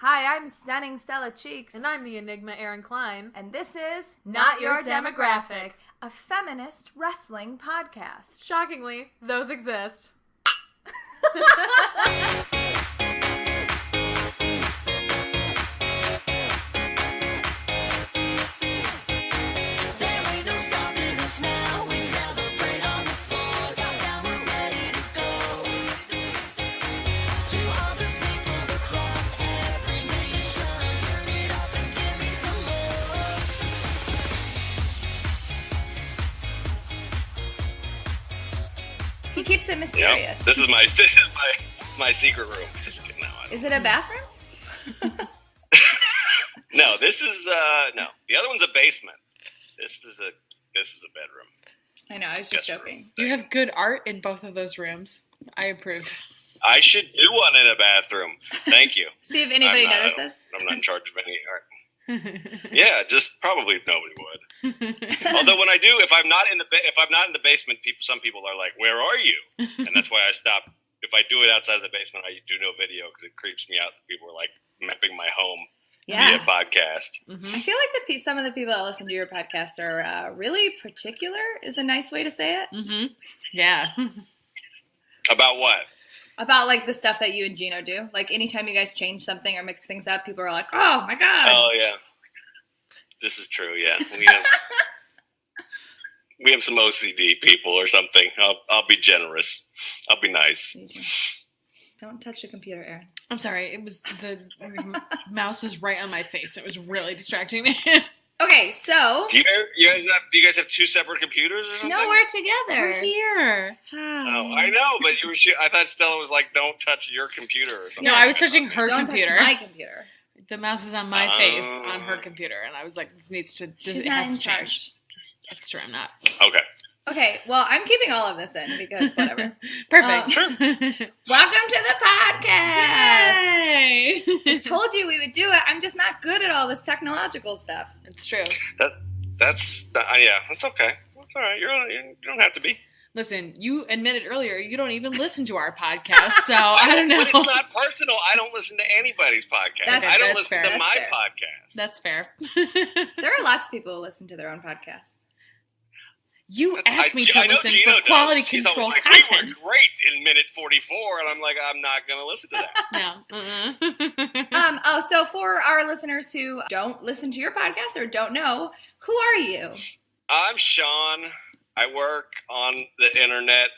Hi, I'm Stunning Stella Cheeks. And I'm the Enigma Erin Klein. And this is Not Your Demographic, a feminist wrestling podcast. Shockingly, those exist. He keeps it mysterious. Yep. This is my secret room. Just kidding. No, is it a bathroom? No, this is no. The other one's a basement. This is a bedroom. I know. I was just joking. You have good art in both of those rooms. I approve. I should do one in a bathroom. Thank you. See if anybody notices. I'm not in charge of any art. Yeah, just probably nobody would. Although when I do, if I'm not in the basement, some people are like, "Where are you?" And that's why I stop. If I do it outside of the basement, I do no video because it creeps me out that people are like mapping my home via podcast. Mm-hmm. I feel like some of the people that listen to your podcast are really particular. Is a nice way to say it. Mm-hmm. Yeah. About what? About, like, the stuff that you and Gino do. Like, anytime you guys change something or mix things up, people are like, oh, my God. Oh, yeah. This is true, yeah. We have some OCD people or something. I'll be generous. I'll be nice. Don't touch the computer, Erin. I'm sorry. It was the mouse was right on my face. It was really distracting me. Okay, so... Do you guys have two separate computers or something? No, we're together. We're here. Oh, I know, but I thought Stella was like, don't touch your computer or something. No, I was touching her computer. Don't touch my computer. The mouse was on my face on her computer, and I was like, this needs to... She's not in charge. That's true, I'm not. Okay, well, I'm keeping all of this in because whatever. Perfect. Sure. Welcome to the podcast! Yay! I told you we would do it. I'm just not good at all this technological stuff. It's true. That's okay. That's all right. You don't have to be. Listen, you admitted earlier you don't even listen to our podcast, so I don't know. But it's not personal. I don't listen to anybody's podcast. I don't listen to my podcast. That's fair. There are lots of people who listen to their own podcast. You asked me to listen for quality control like, content. We were great in minute 44, and I'm like, I'm not going to listen to that. No. So for our listeners who don't listen to your podcast or don't know, who are you? I'm Sean. I work on the internet.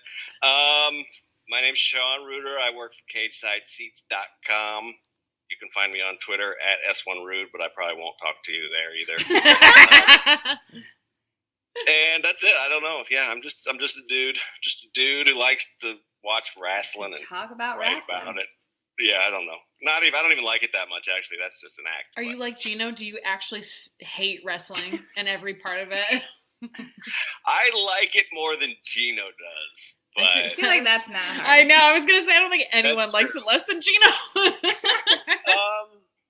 My name's Sean Rueter. I work for Cagseside Seats.com. You can find me on Twitter at S1Rude, but I probably won't talk to you there either. And that's it. I don't know. Yeah, I'm just a dude who likes to watch wrestling and talk about write wrestling. about it. Yeah, I don't know. I don't even like it that much. Actually, that's just an act. Are you like Gino? Do you actually hate wrestling and every part of it? I like it more than Gino does. But I feel like that's not hard. I know. I was gonna say I don't think anyone likes it less than Gino.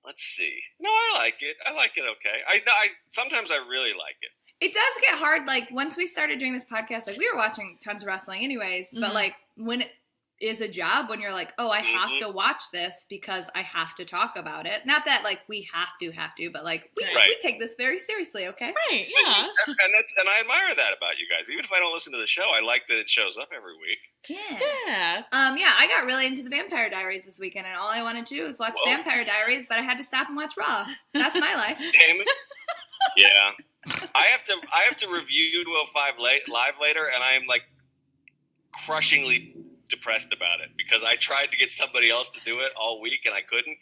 Let's see. No, I like it. I like it. Okay. I sometimes I really like it. It does get hard, like, once we started doing this podcast, like, we were watching tons of wrestling anyways, but, like, when it is a job, when you're like, oh, I have to watch this because I have to talk about it. Not that, like, we have to, but, like, we take this very seriously, okay? Right, yeah. And I admire that about you guys. Even if I don't listen to the show, I like that it shows up every week. Yeah. Yeah. I got really into the Vampire Diaries this weekend, and all I wanted to do was watch Vampire Diaries, but I had to stop and watch Raw. That's my life. Damn it. Yeah. I have to review 205 live later, and I am like crushingly depressed about it because I tried to get somebody else to do it all week and I couldn't.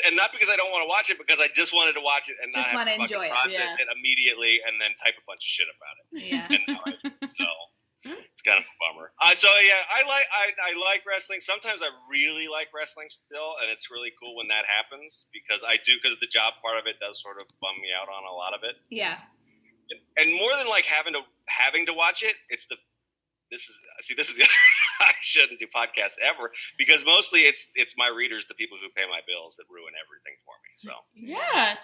And not because I don't want to watch it, because I just wanted to watch it and not have to enjoy process it immediately and then type a bunch of shit about it. Yeah. So it's kind of a bummer. I like wrestling. Sometimes I really like wrestling still, and it's really cool when that happens because the job part of it does sort of bum me out on a lot of it. Yeah. And more than like having to watch it, this is the other I shouldn't do podcasts ever because mostly it's my readers, the people who pay my bills, that ruin everything for me. So yeah,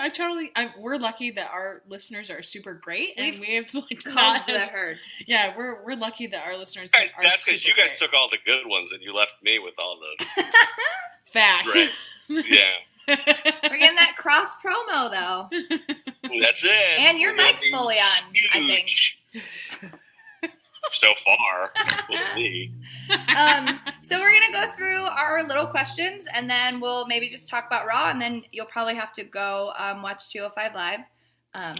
I totally. We're lucky that our listeners are super great, and we have like called the herd. Yeah, we're lucky that our listeners are. That's because you guys took all the good ones and you left me with all the fact. Right. Yeah. We're getting that cross promo though. That's it. And your mic's fully on, I think. So far, we'll see. So we're gonna go through our little questions, and then we'll maybe just talk about Raw, and then you'll probably have to go watch 205 Live.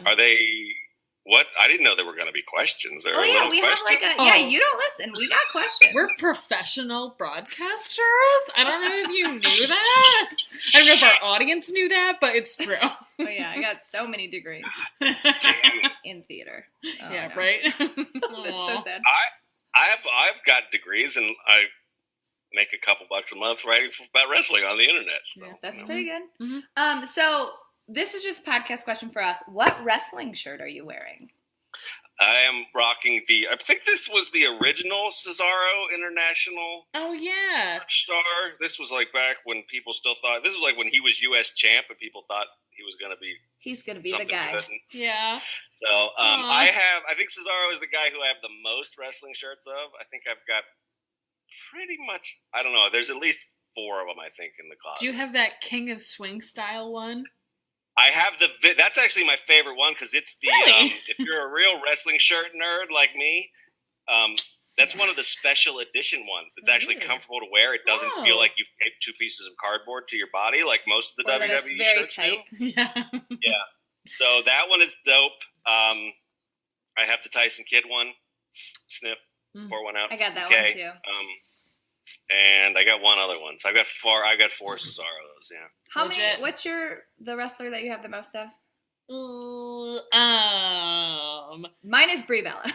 Are they? What? I didn't know there were going to be questions. There we have questions? Yeah, you don't listen. We got questions. We're professional broadcasters. I don't know if you knew that. I don't know if our audience knew that, but it's true. Oh yeah, I got so many degrees in theater. Oh, yeah, no. right. That's so sad. I've got degrees, and I make a couple bucks a month writing about wrestling on the internet. So, Yeah, that's pretty good. Mm-hmm. So this is just a podcast question for us. What wrestling shirt are you wearing? I am rocking I think this was the original Cesaro International. Oh yeah. Star. This was like back when people still thought, this was like when he was U.S. champ and people thought he was going to be. He's going to be the guy. Yeah. So I think Cesaro is the guy who I have the most wrestling shirts of. I think I've got pretty much, I don't know, there's at least 4 of them, I think, in the closet. Do you have that King of Swing style one? I have that's actually my favorite one because it's the, really? If you're a real wrestling shirt nerd like me, that's one of the special edition ones that's actually comfortable to wear. It doesn't feel like you've taped 2 pieces of cardboard to your body like most of the WWE very shirts tight. do. Yeah. Yeah. So that one is dope. I have the Tyson Kidd one. Sniff. Pour one out. I got that one too. And I got one other one. So I got 4 Cesaros, yeah. How many? What's the wrestler that you have the most of? Mine is Brie Bella.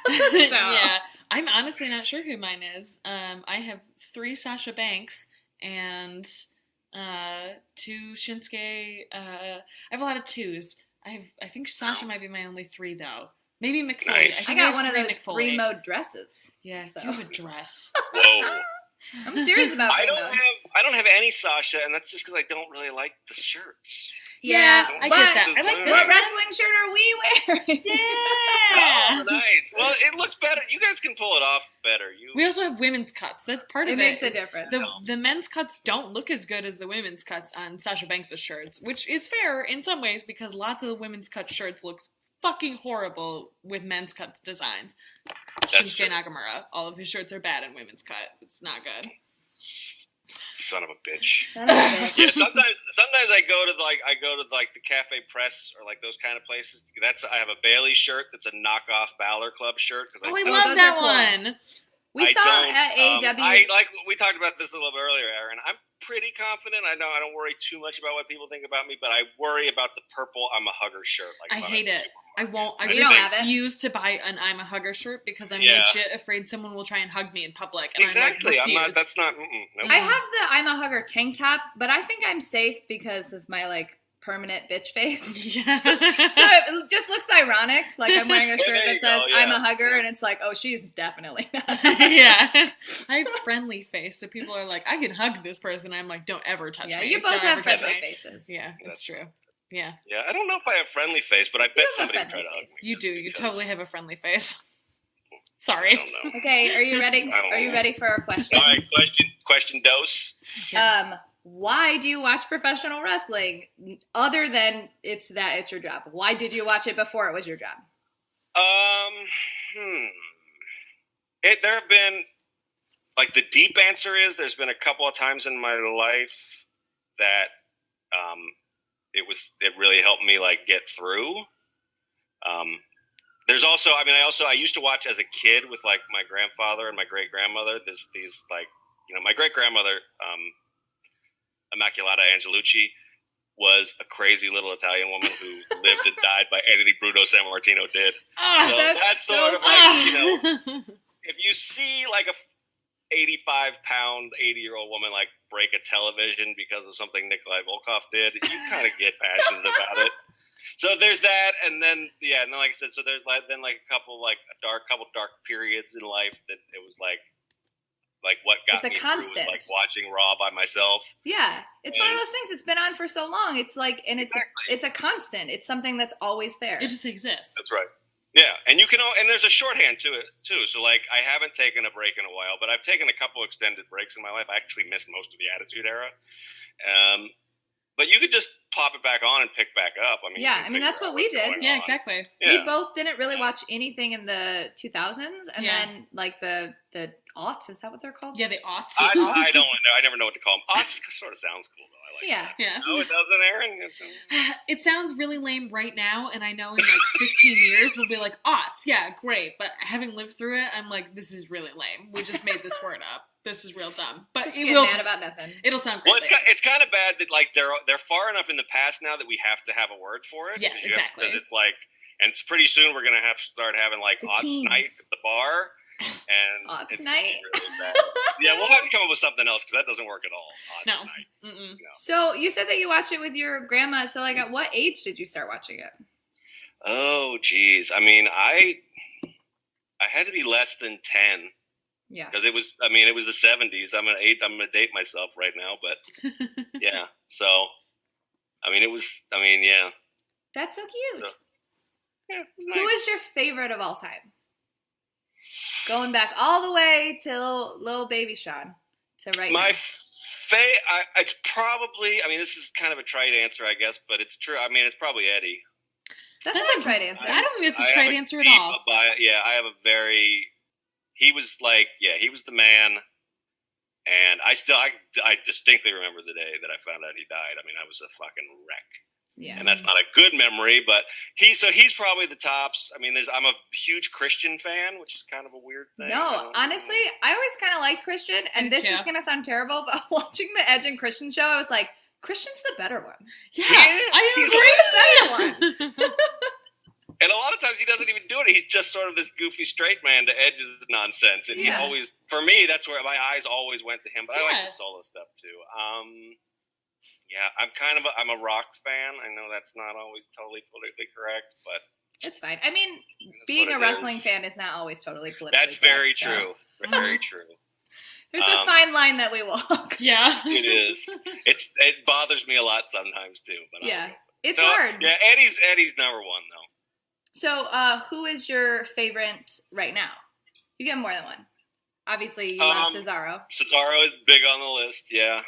Yeah, I'm honestly not sure who mine is. I have 3 Sasha Banks and 2 Shinsuke. I have a lot of 2s. I think Sasha might be my only 3 though. Maybe McFoley. Nice. I got one of those free mode dresses. Yeah, so. you have a dress. Whoa. I'm serious about I I don't have any Sasha, and that's just because I don't really like the shirts. Yeah, I get that. I like what wrestling shirt are we wearing? Yeah. Oh, nice. Well, it looks better. You guys can pull it off better. We also have women's cuts. That's part of it. It makes a difference. The men's cuts don't look as good as the women's cuts on Sasha Banks' shirts, which is fair in some ways because lots of the women's cut shirts looks fucking horrible with men's cut designs. Shinsuke Nakamura, all of his shirts are bad in women's cut. It's not good. Son of a bitch. Yeah, sometimes I go to the Cafe Press or like those kind of places. I have a Bailey shirt that's a knockoff Balor Club shirt because I love that one. We saw at AEW. We talked about this a little bit earlier, Erin. I'm pretty confident. I don't worry too much about what people think about me, but I worry about the purple I'm a hugger shirt. I hate it. I won't. I refuse to buy an I'm a hugger shirt because I'm legit afraid someone will try and hug me in public. And exactly. I'm not. That's not. Nope. I have the I'm a hugger tank top, but I think I'm safe because of my permanent bitch face. Yeah. So it just looks ironic. Like I'm wearing a shirt that says I'm a hugger, and it's like, oh, she's definitely not. Yeah. I have friendly face, so people are like, I can hug this person. I'm like, don't ever touch me. Yeah, you both have friendly faces. Yeah, that's true. Yeah. Yeah, I don't know if I have friendly face, but I bet somebody would try to hug me. You do. You totally have a friendly face. Sorry. I don't know. Okay, are you ready? Are you ready for our question? All right, question dose. Why do you watch professional wrestling other than it's your job? Why did you watch it before it was your job? There have been the deep answer is there's been a couple of times in my life that it really helped me get through. There's also I used to watch as a kid with my grandfather and my great grandmother. My great grandmother Immaculata Angelucci was a crazy little Italian woman who lived and died by anything Bruno Sammartino did. So that's sort of if you see a 85-pound, 80-year-old woman break a television because of something Nikolai Volkov did, you kind of get passionate about it. So there's that, and then and then like I said, so there's a couple dark periods in life that it was what got me constant. Through was watching Raw by myself. Yeah, it's one of those things that's been on for so long. It's it's a constant. It's something that's always there. It just exists. That's right. Yeah, and and there's a shorthand to it too. So I haven't taken a break in a while, but I've taken a couple extended breaks in my life. I actually missed most of the Attitude Era. But you could just pop it back on and pick back up. I mean, yeah, I mean that's what we did. Yeah, exactly. Yeah. We both didn't really watch anything in the 2000s, and then like the aughts. Is that what they're called? Yeah, the aughts. I don't know. I never know what to call them. Aughts sort of sounds cool though. I like that. Yeah. No, it doesn't, Erin. It sounds really lame right now, and I know in like 15 years we'll be like, aughts, yeah, great. But having lived through it, I'm like, this is really lame. We just made this word up. This is real dumb. But just it get will. mad about nothing. It'll sound great. Well, it's kind of bad that like they're far enough in the past now that we have to have a word for it. Yes, exactly. Because it's like, and it's pretty soon we're gonna have to start having like aughts night at the bar. And aughts it's night. Really bad. Yeah, we'll have to come up with something else because that doesn't work at all. Aughts night. No. So you said that you watched it with your grandma. So like, at what age did you start watching it? Oh, geez. I mean, I had to be less than 10. Yeah. Because it was the 70s. I'm gonna date myself right now, but yeah. So, yeah. That's so cute. So, yeah, it was nice. Who is your favorite of all time? Going back all the way till little baby Sean to right now. It's probably, this is kind of a trite answer, I guess, but it's true. It's probably Eddie. That's not a trite answer. I don't think it's a trite answer at all. I have a very... He was he was the man, and I distinctly remember the day that I found out he died. I was a fucking wreck. Yeah. And that's not a good memory, but he's probably the tops. I'm a huge Christian fan, which is kind of a weird thing. No, honestly, I always kind of like Christian, and this is going to sound terrible, but watching the Edge and Christian show, I was like, Christian's the better one. Yeah, he's the better one. And a lot of times he doesn't even do it. He's just sort of this goofy straight man to Edge's nonsense. And he always, for me, that's where my eyes always went to him. But I like the solo stuff too. I'm a rock fan. I know that's not always totally politically correct, but it's fine. Being a wrestling fan is not always totally politically correct. That's very true. Very true. There's a fine line that we walk. Yeah. It is. It bothers me a lot sometimes too. But it's hard. Yeah, Eddie's number one though. So, who is your favorite right now? You get more than one. Obviously, you love Cesaro. Cesaro is big on the list, yeah.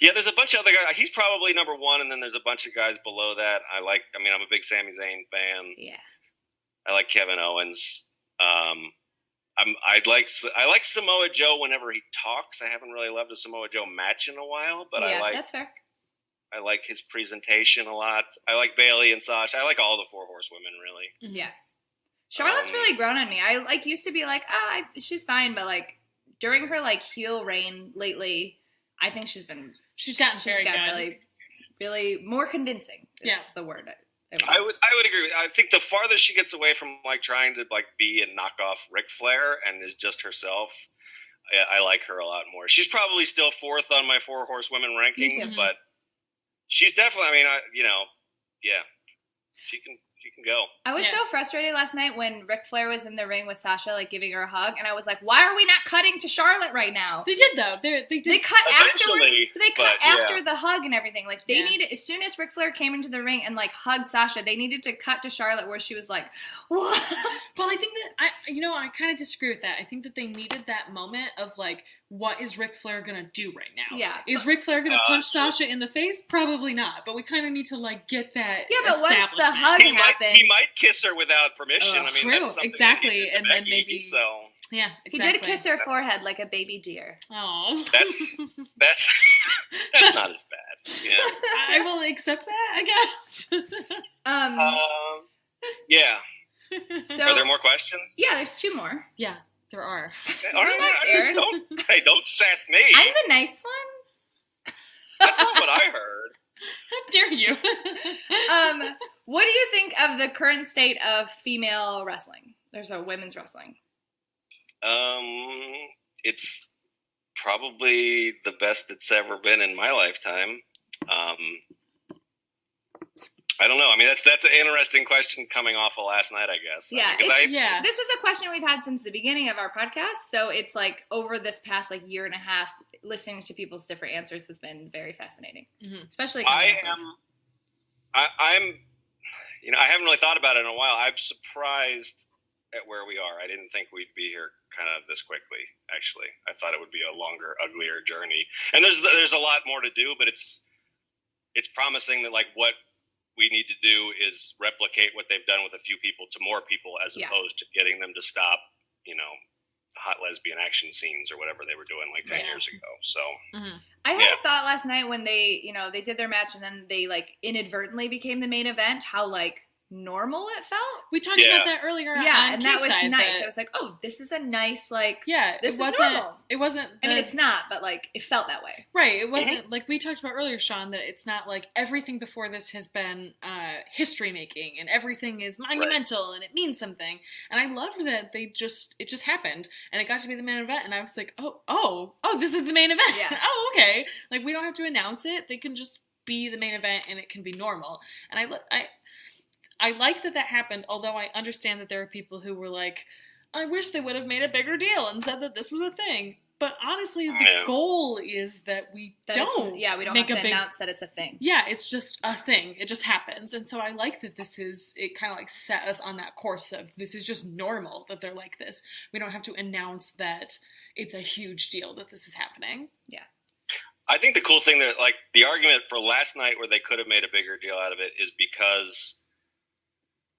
Yeah, there's a bunch of other guys. He's probably number one, and then there's a bunch of guys below that. I'm a big Sami Zayn fan. Yeah. I like Kevin Owens. I like Samoa Joe whenever he talks. I haven't really loved a Samoa Joe match in a while, but that's fair. I like his presentation a lot. I like Bayley and Sasha. I like all the four horsewomen, really. Yeah. Charlotte's really grown on me. I used to be like, she's fine, but during her heel reign lately, I think she's gotten very good. Really, really more convincing. Is the word. I would agree. I think the farther she gets away from trying to be and knock off Ric Flair and is just herself, I like her a lot more. She's probably still fourth on my four horsewomen rankings, but she's definitely. She can go. I was so frustrated last night when Ric Flair was in the ring with Sasha, giving her a hug, and I was like, "Why are we not cutting to Charlotte right now?" They did though. They did. They cut afterwards. They cut after the hug and everything. They needed, as soon as Ric Flair came into the ring and hugged Sasha, they needed to cut to Charlotte where she was like, "What?" Well, I think that I kind of disagree with that. I think that they needed that moment of what is Ric Flair gonna do right now? Yeah. Is Ric Flair gonna punch Sasha in the face? Probably not. But we kind of need to get that. Yeah, but once the hug happened, he might kiss her without permission. True, exactly, and then maybe. So yeah, exactly. He did kiss her forehead like a baby deer. Oh, that's not as bad. Yeah, I will accept that, I guess. Yeah. So, are there more questions? Yeah, there's two more. Yeah, there are. Okay. All right, Erin. Don't sass me. I'm the nice one. That's not what I heard. How dare you? What do you think of the current state of female wrestling? There's a women's wrestling. It's probably the best it's ever been in my lifetime. I don't know. That's an interesting question coming off of last night, I guess. Yeah, this is a question we've had since the beginning of our podcast. So it's over this past year and a half, listening to people's different answers has been very fascinating. Mm-hmm. Especially, I haven't really thought about it in a while. I'm surprised at where we are. I didn't think we'd be here kind of this quickly, actually. I thought it would be a longer, uglier journey. And there's a lot more to do, but it's promising that like what we need to do is replicate what they've done with a few people to more people, as opposed to getting them to stop, hot lesbian action scenes or whatever they were doing like 10 years ago. So I had a thought last night when they, they did their match and then they like inadvertently became the main event, how like normal it felt. We talked about that earlier. Yeah, and that was nice. I was like, oh, this is a nice this is normal. It wasn't. I mean, it's not, but like it felt that way. Right. It wasn't like we talked about earlier, Sean. That it's not like everything before this has been history making and everything is monumental and it means something. And I loved that it just happened and it got to be the main event. And I was like, oh, this is the main event. Yeah. Oh, okay. Like we don't have to announce it. They can just be the main event and it can be normal. And I like that happened, although I understand that there are people who were like, I wish they would have made a bigger deal and said that this was a thing. But honestly, the goal is that we don't we don't have to announce that it's a thing. Yeah, it's just a thing. It just happens. And so I like that it kind of like set us on that course of this is just normal that they're like this. We don't have to announce that it's a huge deal that this is happening. Yeah. I think the cool thing that, like, the argument for last night where they could have made a bigger deal out of it is because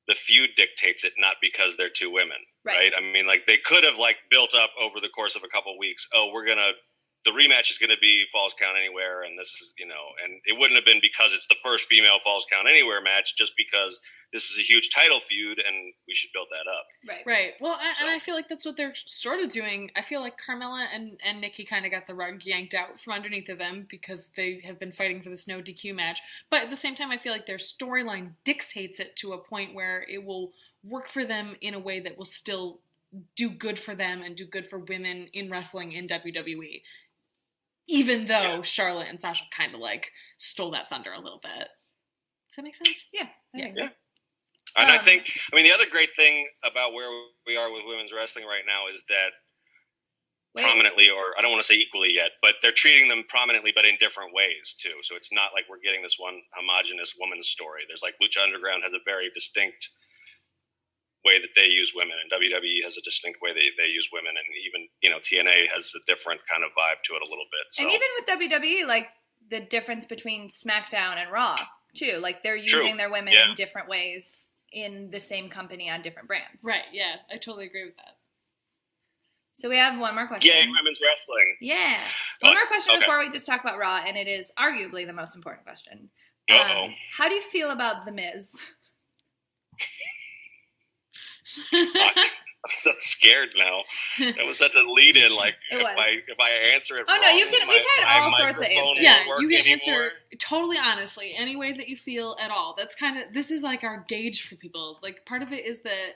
the feud dictates it, not because they're two women, right? I mean, like, they could have, like, built up over the course of a couple of weeks, the rematch is going to be Falls Count Anywhere, and this is, and it wouldn't have been because it's the first female Falls Count Anywhere match, just because this is a huge title feud, and we should build that up. Right. Well, and I feel like that's what they're sort of doing. I feel like Carmella and Nikki kind of got the rug yanked out from underneath of them because they have been fighting for this no DQ match. But at the same time, I feel like their storyline dictates it to a point where it will work for them in a way that will still do good for them and do good for women in wrestling in WWE. Even though Charlotte and Sasha kind of like stole that thunder a little bit. Does that make sense? Yeah. Yeah. And I think, the other great thing about where we are with women's wrestling right now is that prominently, or I don't want to say equally yet, but they're treating them prominently, but in different ways too. So it's not like we're getting this one homogenous woman's story. There's like Lucha Underground has a very distinct way that they use women, and WWE has a distinct way they use women, and even TNA has a different kind of vibe to it a little bit. So. And even with WWE, like the difference between SmackDown and Raw too, like they're using their women in different ways in the same company on different brands. Right? Yeah, I totally agree with that. So we have one more question. Yay, women's wrestling! Yeah, one more question before we just talk about Raw, and it is arguably the most important question. How do you feel about The Miz? I'm so scared now. That was such a lead-in. Like, if I answer it, no, you can. We've had all sorts of answers. Yeah, you can answer totally honestly, any way that you feel at all. That's kind of this is like our gauge for people. Like, part of it is that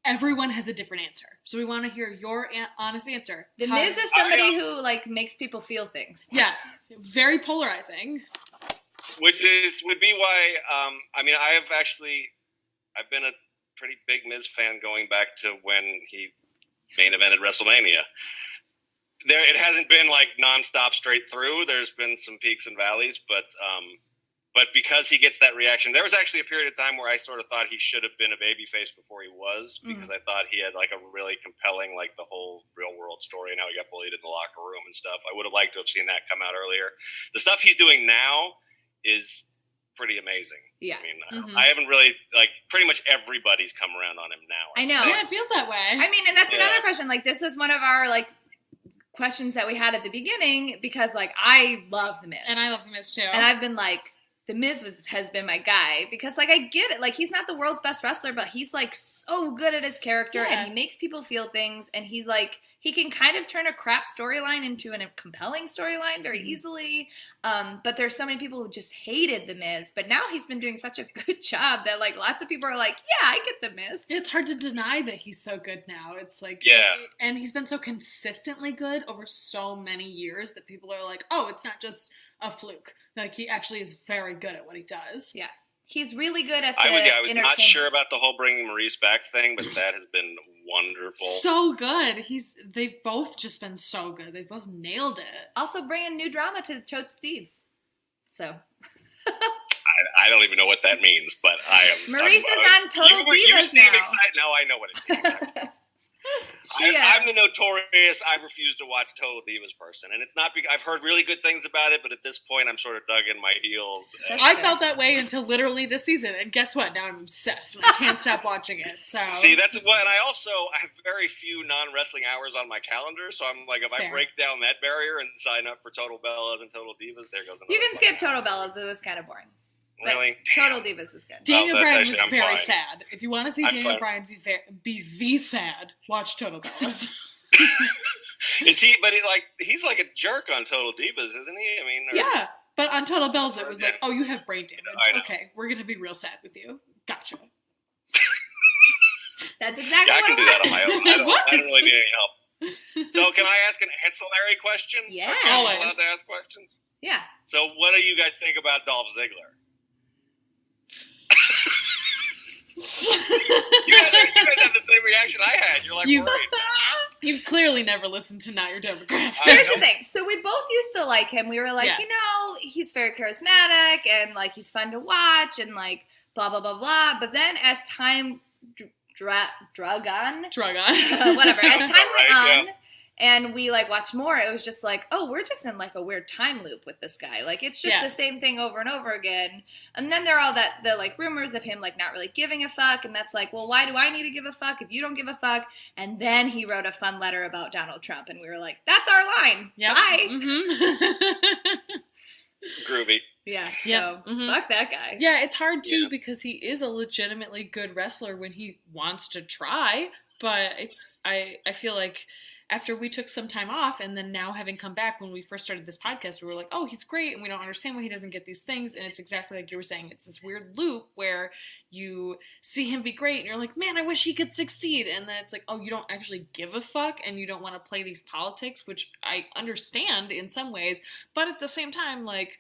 everyone has a different answer, so we want to hear your honest answer. The Miz is somebody who like makes people feel things. Yeah, very polarizing. Would be why. I've been a pretty big Miz fan going back to when he main evented WrestleMania. It hasn't been like nonstop straight through. There's been some peaks and valleys, but because he gets that reaction, there was actually a period of time where I sort of thought he should have been a babyface before he was, because I thought he had like a really compelling, like the whole real world story and how he got bullied in the locker room and stuff. I would have liked to have seen that come out earlier. The stuff he's doing now is pretty amazing. Yeah. I haven't really, like, pretty much everybody's come around on him now. I know. Yeah, it feels that way. I mean, and that's another question. Like, this is one of our, like, questions that we had at the beginning, because, like, I love The Miz. And I love The Miz, too. And I've been, like, The Miz has been my guy, because, like, I get it. Like, he's not the world's best wrestler, but he's, like, so good at his character, and he makes people feel things, and he's, like, he can kind of turn a crap storyline into a compelling storyline very easily. But there's so many people who just hated The Miz. But now he's been doing such a good job that, like, lots of people are like, yeah, I get The Miz. It's hard to deny that he's so good now. It's like, and he's been so consistently good over so many years that people are like, oh, it's not just a fluke. Like, he actually is very good at what he does. Yeah. He's really good at the I was not sure about the whole bringing Maurice back thing, but that has been wonderful. So good. They've both just been so good. They've both nailed it. Also bringing new drama to Toad Steve's. So. I don't even know what that means, but I am. Maurice is on Total Divas you seem now. excited. No, I know what it means. She, I'm the notorious I refuse to watch Total Divas person, and it's not because I've heard really good things about it, but at this point I'm sort of dug in my heels. I felt that way until literally this season, and guess what? Now I'm obsessed, and I can't stop watching it. So see, that's what, and I have very few non-wrestling hours on my calendar, so I'm like, if I break down that barrier and sign up for Total Bellas and Total Divas, there goes another. You can skip Total Bellas; it was kind of boring. Really? Total Divas was good. Daniel Bryan was very sad. If you want to see Daniel Bryan be sad, watch Total Bellas. Is he? But he's like a jerk on Total Divas, isn't he? I mean, yeah. But on Total Bellas, it was like, oh, you have brain damage. Okay, we're gonna be real sad with you. Gotcha. That's exactly. Yeah, I what can do that on my own. I don't really need any help. So, can I ask an ancillary question? Yeah. Always allowed to ask questions. Yeah. So, what do you guys think about Dolph Ziggler? you guys have the same reaction I had. You're like worried. You've clearly never listened to Not Your Demographic. Here's the thing. So we both used to like him. We were like, he's very charismatic and like he's fun to watch and like blah blah blah blah. But then as time drug on, whatever. As time went on. And we, like, watched more, it was just like, oh, we're just in, like, a weird time loop with this guy. Like, it's just the same thing over and over again. And then there are all the like, rumors of him, like, not really giving a fuck. And that's like, well, why do I need to give a fuck if you don't give a fuck? And then he wrote a fun letter about Donald Trump. And we were like, that's our line. Yep. Bye. Mm-hmm. Groovy. Yeah, so fuck that guy. Yeah, it's hard, too, because he is a legitimately good wrestler when he wants to try. But I feel like after we took some time off and then now having come back when we first started this podcast, we were like, oh, he's great and we don't understand why he doesn't get these things. And it's exactly like you were saying. It's this weird loop where you see him be great and you're like, man, I wish he could succeed. And then it's like, oh, you don't actually give a fuck and you don't want to play these politics, which I understand in some ways. But at the same time, like,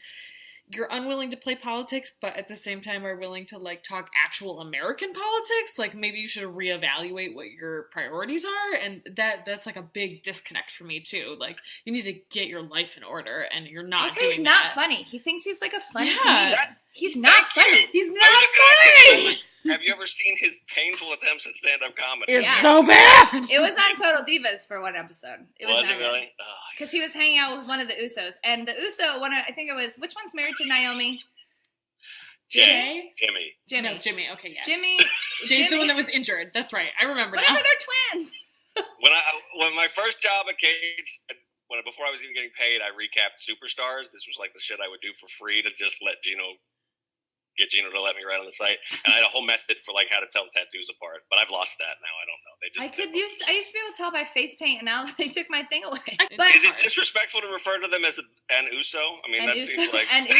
you're unwilling to play politics, but at the same time are willing to, like, talk actual American politics. Like, maybe you should reevaluate what your priorities are, and that's, like, a big disconnect for me, too. Like, you need to get your life in order, and you're not also, doing he's not that. funny. He thinks he's, like, a funny comedian. He's not funny. He's not funny! Have you ever seen his painful attempts at stand-up comedy? It's so bad! It was on Total Divas for one episode. Was it really? Because he was hanging out with one of the Usos. And the Uso, I think it was, which one's married to Naomi? Jimmy. No, Jimmy. Okay, yeah. Jay's the one that was injured. That's right. I remember Whatever, now. they're twins. When my first job at Cage, before I was even getting paid, I recapped Superstars. This was like the shit I would do for free to just get Gino to let me write on the site. And I had a whole method for like how to tell tattoos apart, but I've lost that now. I don't know. I used to be able to tell by face paint, and now they took my thing away. But is it disrespectful to refer to them as an Uso? I mean, that seems like it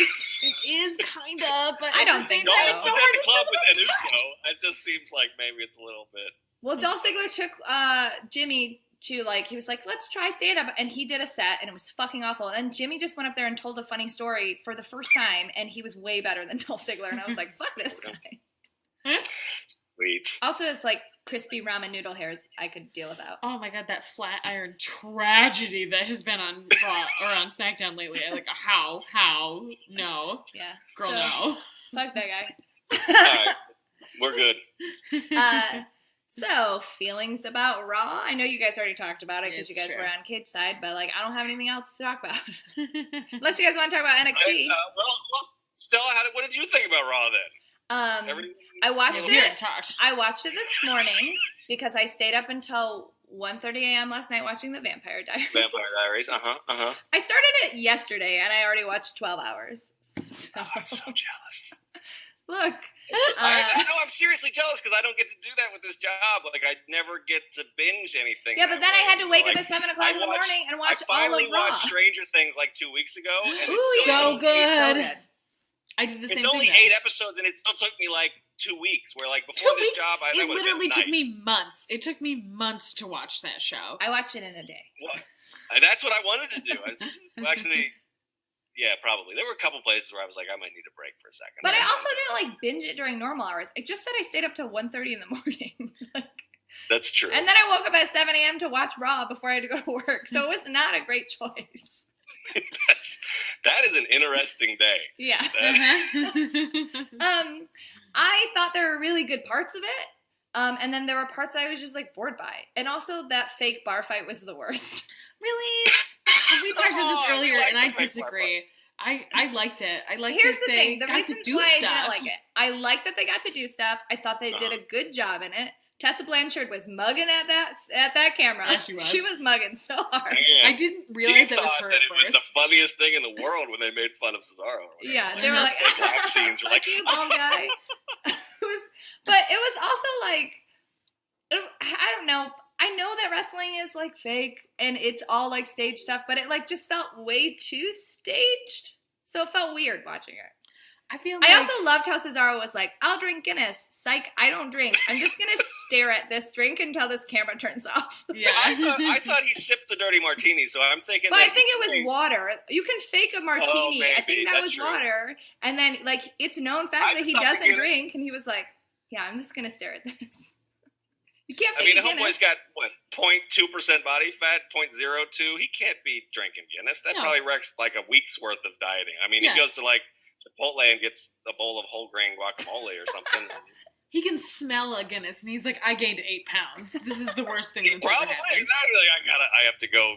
is kind of, but I don't think so. No, it's at the club with an Uso. It just seems like maybe it's a little bit. Well, Dolph Ziggler took Jimmy to, like, he was like, let's try stand-up, and he did a set, and it was fucking awful, and Jimmy just went up there and told a funny story for the first time, and he was way better than Dolph Ziggler, and I was like, fuck this guy. Sweet. Also, it's like crispy ramen noodle hairs I could deal without. Oh my god, that flat iron tragedy that has been on Raw or on SmackDown lately. Like, how, no. Yeah. Girl, no. Fuck that guy. Alright, we're good. So, feelings about Raw? I know you guys already talked about it because you guys were on Cageside, but, like, I don't have anything else to talk about. Unless you guys want to talk about NXT. Well, Stella, what did you think about Raw then? I watched it. I watched it this morning because I stayed up until 1:30 a.m. last night watching the Vampire Diaries. I started it yesterday, and I already watched 12 hours. So. Oh, I'm so jealous. Look. I know I'm seriously jealous because I don't get to do that with this job. Like, I never get to binge anything. Yeah, but then I had to wake up at 7 o'clock in the morning and watch all of Raw. I finally watched Stranger Things like 2 weeks ago. And it's so good. I did the same thing. It's only 8 episodes, and it still took me like 2 weeks. Where like before this job, it literally took me months. It took me months to watch that show. I watched it in a day. Well, that's what I wanted to do. Actually, yeah, probably. There were a couple places where I was like, I might need a break for a second. But I also didn't like binge it during normal hours. I just said I stayed up till 1:30 in the morning. That's true. And then I woke up at 7 a.m. to watch Raw before I had to go to work. So it was not a great choice. That is an interesting day. Yeah. Uh-huh. I thought there were really good parts of it. And then there were parts I was just like bored by. And also that fake bar fight was the worst. Really? We talked about this earlier, and I disagree. I liked it. I liked Here's that the they thing. The got reason to do why stuff. I didn't like it. I liked that they got to do stuff. I thought they did a good job in it. Tessa Blanchard was mugging at that camera. Yeah, she was. She was mugging so hard. Man, I didn't realize that was her that at it was first. the funniest thing in the world when they made fun of Cesaro. Or whatever. Yeah, they were like, the black scenes were like, "Fuck you, bald guy." But it was also like, I don't know. I know that wrestling is like fake and it's all like stage stuff, but it like just felt way too staged. So it felt weird watching it. I also loved how Cesaro was like, I'll drink Guinness. Psych, I don't drink. I'm just going to stare at this drink until this camera turns off. Yeah. I thought he sipped the dirty martini, so I'm thinking. But I think it was water. You can fake a martini. Maybe. I think that was true. water. And then, like, it's a known fact that he doesn't drink. And he was like, yeah, I'm just going to stare at this. You can't fake Guinness. Homeboy's got, 0.2% body fat, 0.02. He can't be drinking Guinness. That probably wrecks, like, a week's worth of dieting. I mean, he goes to, like, Chipotle and gets a bowl of whole grain guacamole or something. He can smell a Guinness, and he's like, I gained 8 pounds. This is the worst thing that's ever Probably, happened. exactly. I have to go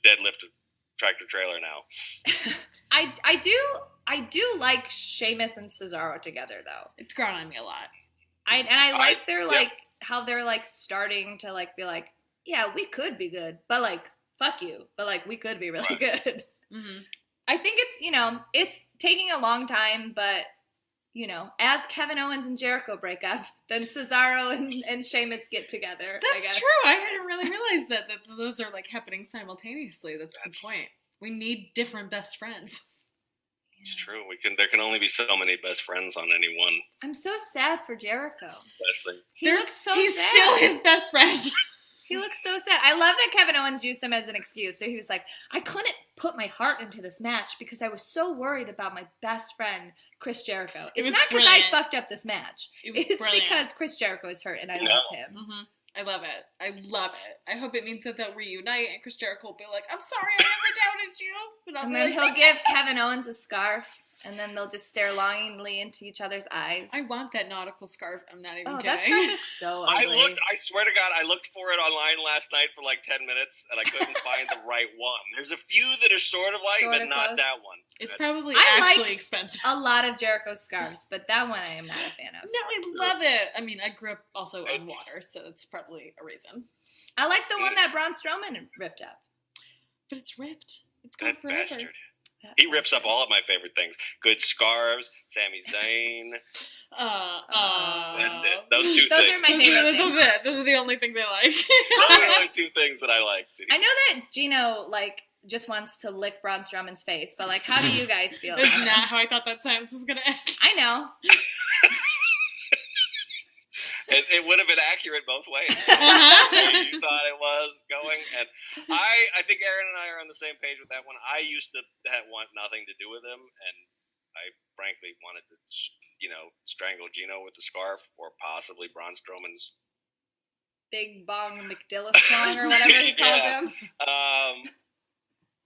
deadlift a tractor trailer now. I do like Sheamus and Cesaro together, though. It's grown on me a lot. I like their, like, how they're, like, starting to, like, be like, yeah, we could be good, but, like, fuck you. But, like, we could be really good. Mm-hmm. I think it's, it's taking a long time, but, as Kevin Owens and Jericho break up, then Cesaro and Sheamus get together. That's true. I hadn't really realized that those are, like, happening simultaneously. That's a good point. We need different best friends. It's true. There can only be so many best friends on any one. I'm so sad for Jericho. Wrestling. He looks so he's sad. He's still his best friend. He looks so sad. I love that Kevin Owens used him as an excuse. So he was like, I couldn't put my heart into this match because I was so worried about my best friend, Chris Jericho. It's not because I fucked up this match. It's because Chris Jericho is hurt and I love him. Mm-hmm. I love it. I love it. I hope it means that they'll reunite and Chris Jericho will be like, I'm sorry I never doubted you. And then he'll give Kevin Owens a scarf. And then they'll just stare longingly into each other's eyes. I want that nautical scarf. I'm not even kidding. That scarf is so ugly. I swear to God, I looked for it online last night for like 10 minutes, and I couldn't find the right one. There's a few that are sort of like, but not that one. It's probably actually expensive. A lot of Jericho's scarves, but that one I am not a fan of. No, I love it. I mean, I grew up also on water, so that's probably a reason. I like the one that Braun Strowman ripped up. But it's ripped. It's gone forever. Bastard. He rips up all of my favorite things. Good scarves, Sami Zayn. That's it. Those two things. Those are my favorite things. Those are the only things I like. Those are the only two things that I like. I know that Gino, just wants to lick Braun Strowman's face, but, how do you guys feel? That's not how I thought that sentence was going to end. I know. It would have been accurate both ways. You thought it was going, and I think Erin and I are on the same page with that one. I used to want nothing to do with him, and I frankly wanted to, strangle Gino with the scarf, or possibly Braun Strowman's Big Bong McDillis song or whatever he calls him.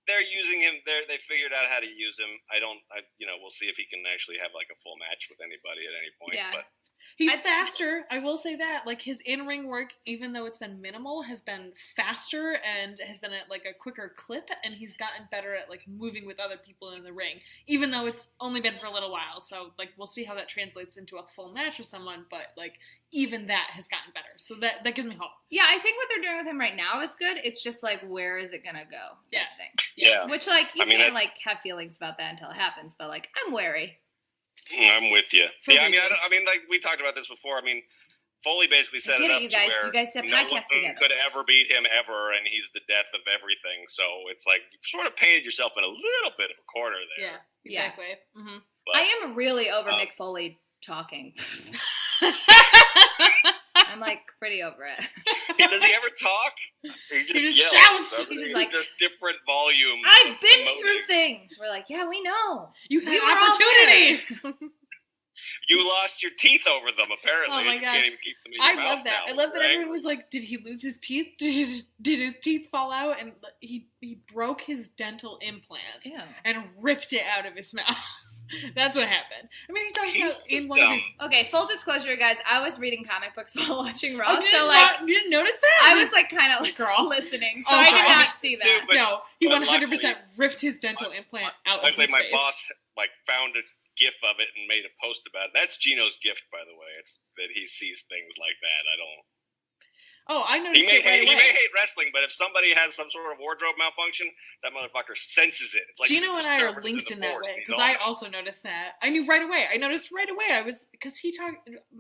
They're using him. They figured out how to use him. We'll see if he can actually have like a full match with anybody at any point. Yeah. But he's faster. I will say that. Like, his in-ring work, even though it's been minimal, has been faster and has been at like a quicker clip, and he's gotten better at like moving with other people in the ring, even though it's only been for a little while. So like, we'll see how that translates into a full match with someone, but like, even that has gotten better. So that gives me hope. Yeah, I think what they're doing with him right now is good. It's just like, where is it gonna go? Yeah. Thing. Yeah. Which you can't have feelings about that until it happens, but I'm wary. I'm with you. Yeah, I mean, like we talked about this before. I mean, Foley basically set it up you guys, to where you guys have no podcasts one together. could ever beat him ever, and he's the death of everything. So it's like you sort of painted yourself in a little bit of a corner there. Yeah, exactly. Yeah. Mm-hmm. But, I am really over Mick Foley talking. I'm pretty over it. Does he ever talk? He just shouts. He's just different volumes. I've been through things. We're yeah, we know. You had opportunities. You lost your teeth over them, apparently. Oh my You God. can't even keep them in your mouth love that. now, I love that right? everyone was like, did he lose his teeth? Did his teeth fall out? And he broke his dental implant and ripped it out of his mouth. That's what happened. I mean, he talks about in one of his... Okay, full disclosure, guys, I was reading comic books while watching Raw, you didn't notice that? I was like kind of like listening, so I did not see that. Too, but, no, he 100% luckily, ripped his dental implant out of his face. My face. boss found a GIF of it and made a post about it. That's Gino's gift, by the way. It's that he sees things like that. I don't... Oh, I noticed it right away. He may hate wrestling, but if somebody has some sort of wardrobe malfunction, that motherfucker senses it. It's like Gino and I are linked in that way, because I also noticed that. I knew right away. I noticed right away. Because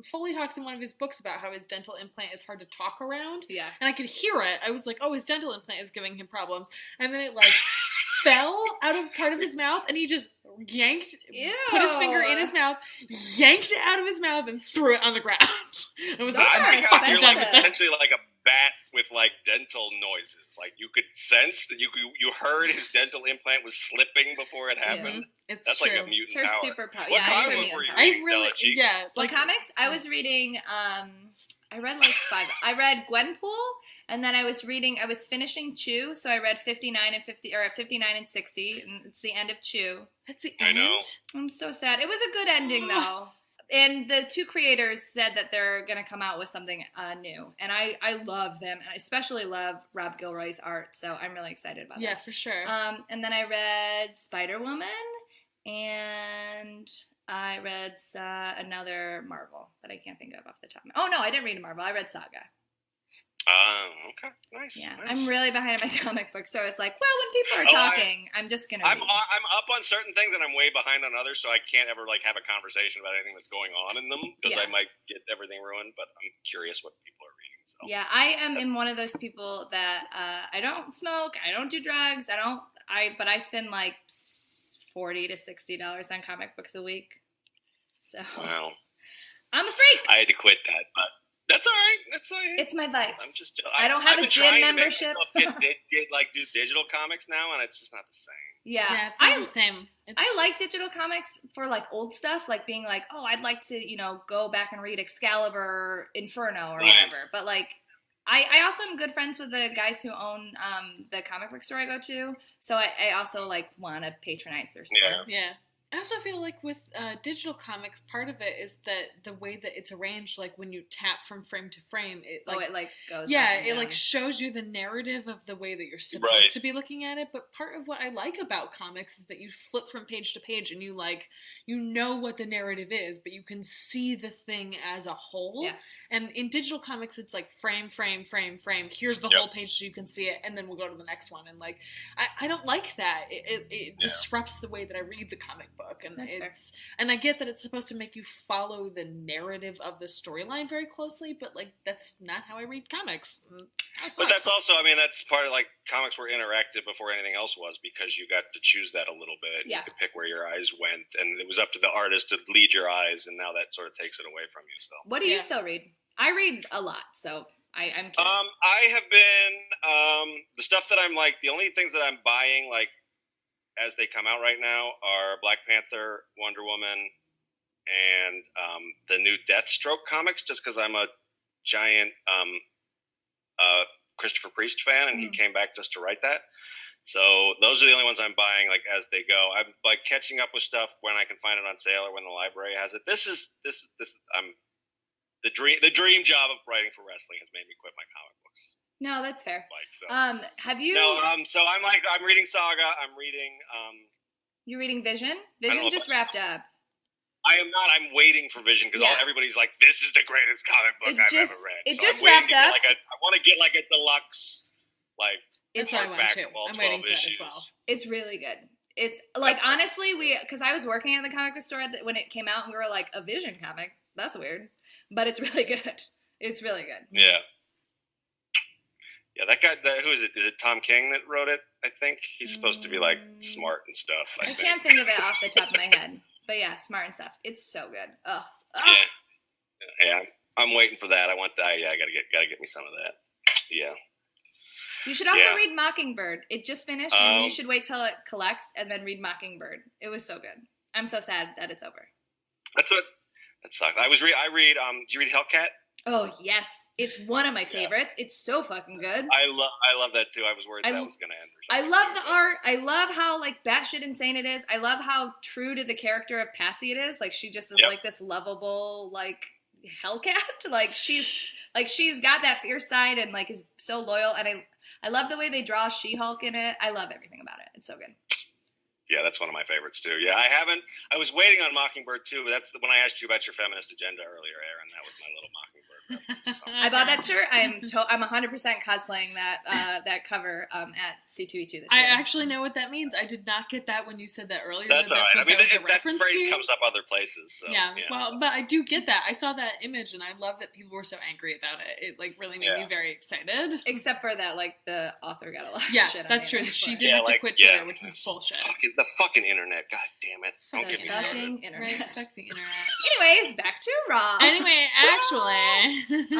Foley talks in one of his books about how his dental implant is hard to talk around. Yeah. And I could hear it. I was like, oh, his dental implant is giving him problems. And then it fell out of part of his mouth, and he just yanked, put his finger in his mouth, yanked it out of his mouth, and threw it on the ground. It was I'm fucking done with essentially like a bat with dental noises. Like you could sense that you heard his dental implant was slipping before it happened. That's true. Like a mutant power. It's her superpower. What comic book were you reading, Stella? What comics? I was reading. I read 5. I read Gwenpool, and then I was finishing Chew, so I read 59 and 60, and it's the end of Chew. That's the end? I know. I'm so sad. It was a good ending, though. And the 2 creators said that they're going to come out with something new. And I love them. And I especially love Rob Gilroy's art, so I'm really excited about that. Yeah, for sure. And then I read Spider-Woman, and I read another Marvel that I can't think of off the top. Oh, no, I didn't read a Marvel. I read Saga. Okay, nice. Yeah, nice. I'm really behind in my comic book, so it's like, well, when people are talking, I'm just gonna. I'm up on certain things, and I'm way behind on others, so I can't ever have a conversation about anything that's going on in them because I might get everything ruined. But I'm curious what people are reading. So. Yeah, I am in one of those people that I don't smoke, I don't do drugs, but I spend like $40 to $60 on comic books a week. So wow, I'm a freak. I had to quit that, but. That's all right. It's my vice. I don't have a gym membership. Get do digital comics now, and it's just not the same. Yeah, it's not the same. I like digital comics for old stuff, being I'd like to go back and read Excalibur, Inferno, or whatever. But I also am good friends with the guys who own the comic book store I go to, so I also want to patronize their store. Yeah. I also feel like with digital comics, part of it is that the way that it's arranged, when you tap from frame to frame, it goes. Yeah, it shows you the narrative of the way that you're supposed to be looking at it. But part of what I like about comics is that you flip from page to page and you know what the narrative is, but you can see the thing as a whole. Yeah. And in digital comics, it's frame, frame, frame, frame. Here's the whole page so you can see it, and then we'll go to the next one. And I don't like that. It disrupts the way that I read the comic book. And I get that it's supposed to make you follow the narrative of the storyline very closely, but that's not how I read comics. But that's also, that's part of comics were interactive before anything else was, because you got to choose that a little bit. Yeah. You could pick where your eyes went, and it was up to the artist to lead your eyes, and now that sort of takes it away from you. So, what do you still read? I read a lot, so I'm curious. I have been the stuff that I'm the only things that I'm buying as they come out right now are Black Panther, Wonder Woman, and the new Deathstroke comics, just because I'm a giant Christopher Priest fan, and he came back just to write that. So those are the only ones I'm buying as they go. I'm catching up with stuff when I can find it on sale or when the library has it. This is the dream job of writing for wrestling has made me quit my comic books. No, that's fair. So. Have you? No, so I'm reading Saga. I'm reading. You're reading Vision. Vision just wrapped up. I am not. I'm waiting for Vision because everybody's like, "This is the greatest comic book I've ever read." It just wrapped up. I want to get a deluxe, It's I want to. I'm waiting for that as well. It's really good. It's honestly, because I was working at the comic book store when it came out, and we were like, a Vision comic. That's weird, but it's really good. It's really good. Yeah. Yeah, that guy, who is it? Is it Tom King that wrote it? I think he's supposed to be smart and stuff. I can't think of it off the top of my head, but yeah, smart and stuff. It's so good. Oh. Yeah. I'm waiting for that. I want that. Yeah, I gotta get me some of that. Yeah. You should also read Mockingbird. It just finished, and you should wait till it collects and then read Mockingbird. It was so good. I'm so sad that it's over. That sucks. I read. Do you read Hellcat? Oh yes, it's one of my favorites. It's so fucking good. I love that too. I was worried that was gonna end. I love the art. I love how like batshit insane it is. I love how true to the character of Patsy it is. Like she just is like this lovable like Hellcat. Like she's got that fierce side and like is so loyal. And I love the way they draw She-Hulk in it. I love everything about it. It's so good. Yeah, that's one of my favorites too. Yeah, I was waiting on Mockingbird too, but that's when I asked you about your feminist agenda earlier, Erin. That was my little Mockingbird reference. So. I bought that shirt. I'm 100% cosplaying that cover at C2E2 this year. I actually know what that means. I did not get that when you said that earlier. That's all right. I mean, that phrase to. comes up other places. So, yeah, well, but I do get that. I saw that image and I love that people were so angry about it. It like really made me very excited. Except for that, like the author got a lot of shit. That's true. She did have to quit Twitter, which was bullshit. The fucking internet. God damn it. Don't get me started. Internet. Right, fuck the internet. Anyways, back to Raw. Anyway, actually.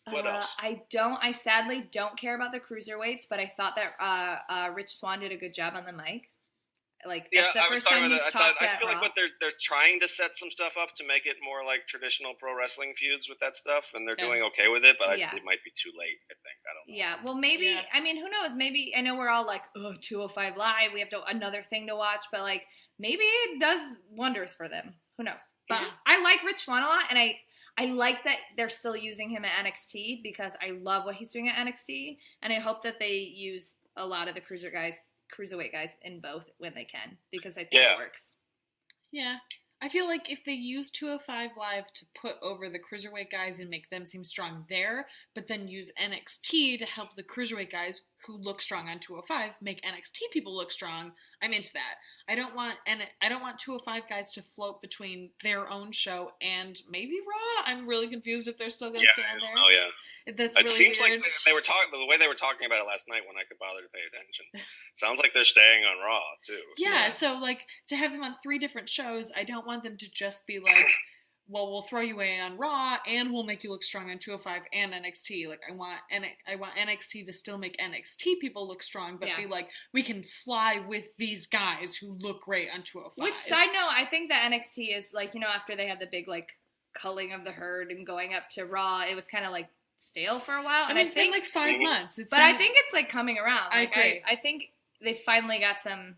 What else? I sadly don't care about the cruiserweights, but I thought that Rich Swann did a good job on the mic. Like, that's the first time he's talked I feel Raw. like what they're trying to set some stuff up to make it more like traditional pro wrestling feuds with that stuff, and they're doing okay with it, but it might be too late, I think. I don't know. Yeah, well, maybe, I mean, who knows? Maybe, I know we're all like, 205 Live, we have another thing to watch, but like, maybe it does wonders for them. Who knows? But I like Rich Swann a lot, and I like that they're still using him at NXT because I love what he's doing at NXT, and I hope that they use a lot of the cruiserweight guys in both when they can, because I think it works. Yeah. I feel like if they use 205 Live to put over the cruiserweight guys and make them seem strong there, but then use NXT to help the cruiserweight guys who look strong on 205 make NXT people look strong, I'm into that. I don't want 205 guys to float between their own show and maybe Raw. I'm really confused if they're still going to stay on there. Oh yeah. That's it really seems weird. like they were talking the way they were talking about it last night when I could bother to pay attention. Sounds like they're staying on Raw too. Yeah, so like to have them on 3 different shows, I don't want them to just be like, well, we'll throw you away on Raw and we'll make you look strong on 205 and NXT. Like I want NXT to still make NXT people look strong, but be like, we can fly with these guys who look great on 205. Which, side note, I think that NXT is like, after they had the big like culling of the herd and going up to Raw, it was kind of like stale for a while. I mean, it's been like 5 months. I think it's like coming around. I Like, agree. I think they finally got some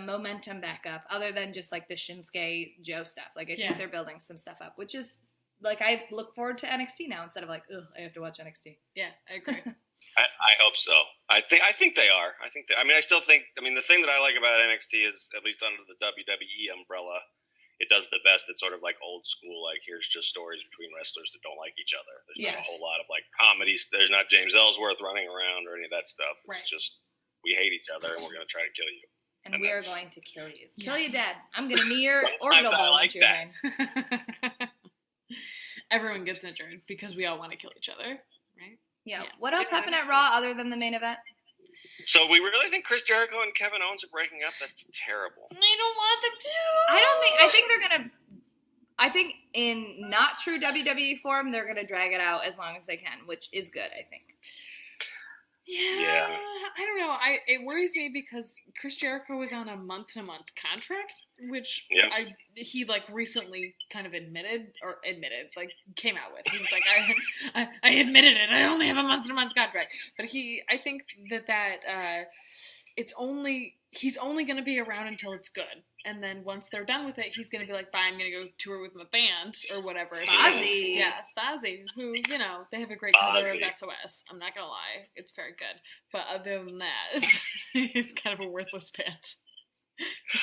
momentum back up, other than just like the Shinsuke Joe stuff. Like I think they're building some stuff up, which is like I look forward to NXT now instead of like, I have to watch NXT. Yeah, I agree. I hope so. I think they are. I still think. The thing that I like about NXT is, at least under the WWE umbrella, it does the best. It's sort of like old school, like here's just stories between wrestlers that don't like each other. There's not a whole lot of like comedies. There's not James Ellsworth running around or any of that stuff. It's just we hate each other and we're going to try to kill you. And we are going to kill you. Kill you dead. I'm going to knee your orbital bone into your brain. Everyone gets injured because we all want to kill each other, right? Yeah. What else happened at Raw other than the main event? So we really think Chris Jericho and Kevin Owens are breaking up? That's terrible. I don't want them to. I think they're going to, I think in not true WWE form, they're going to drag it out as long as they can, which is good, I think. Yeah. I don't know. It worries me because Chris Jericho was on a month-to-month contract, which he like recently kind of admitted, like came out with. He was like, I admitted it. I only have a month-to-month contract. But I think that he's only going to be around until it's good. And then once they're done with it, he's going to be like, bye, I'm going to go tour with my band or whatever. Fozzy. Fozzy, who, they have a great cover of SOS. I'm not going to lie. It's very good. But other than that, it's kind of a worthless band.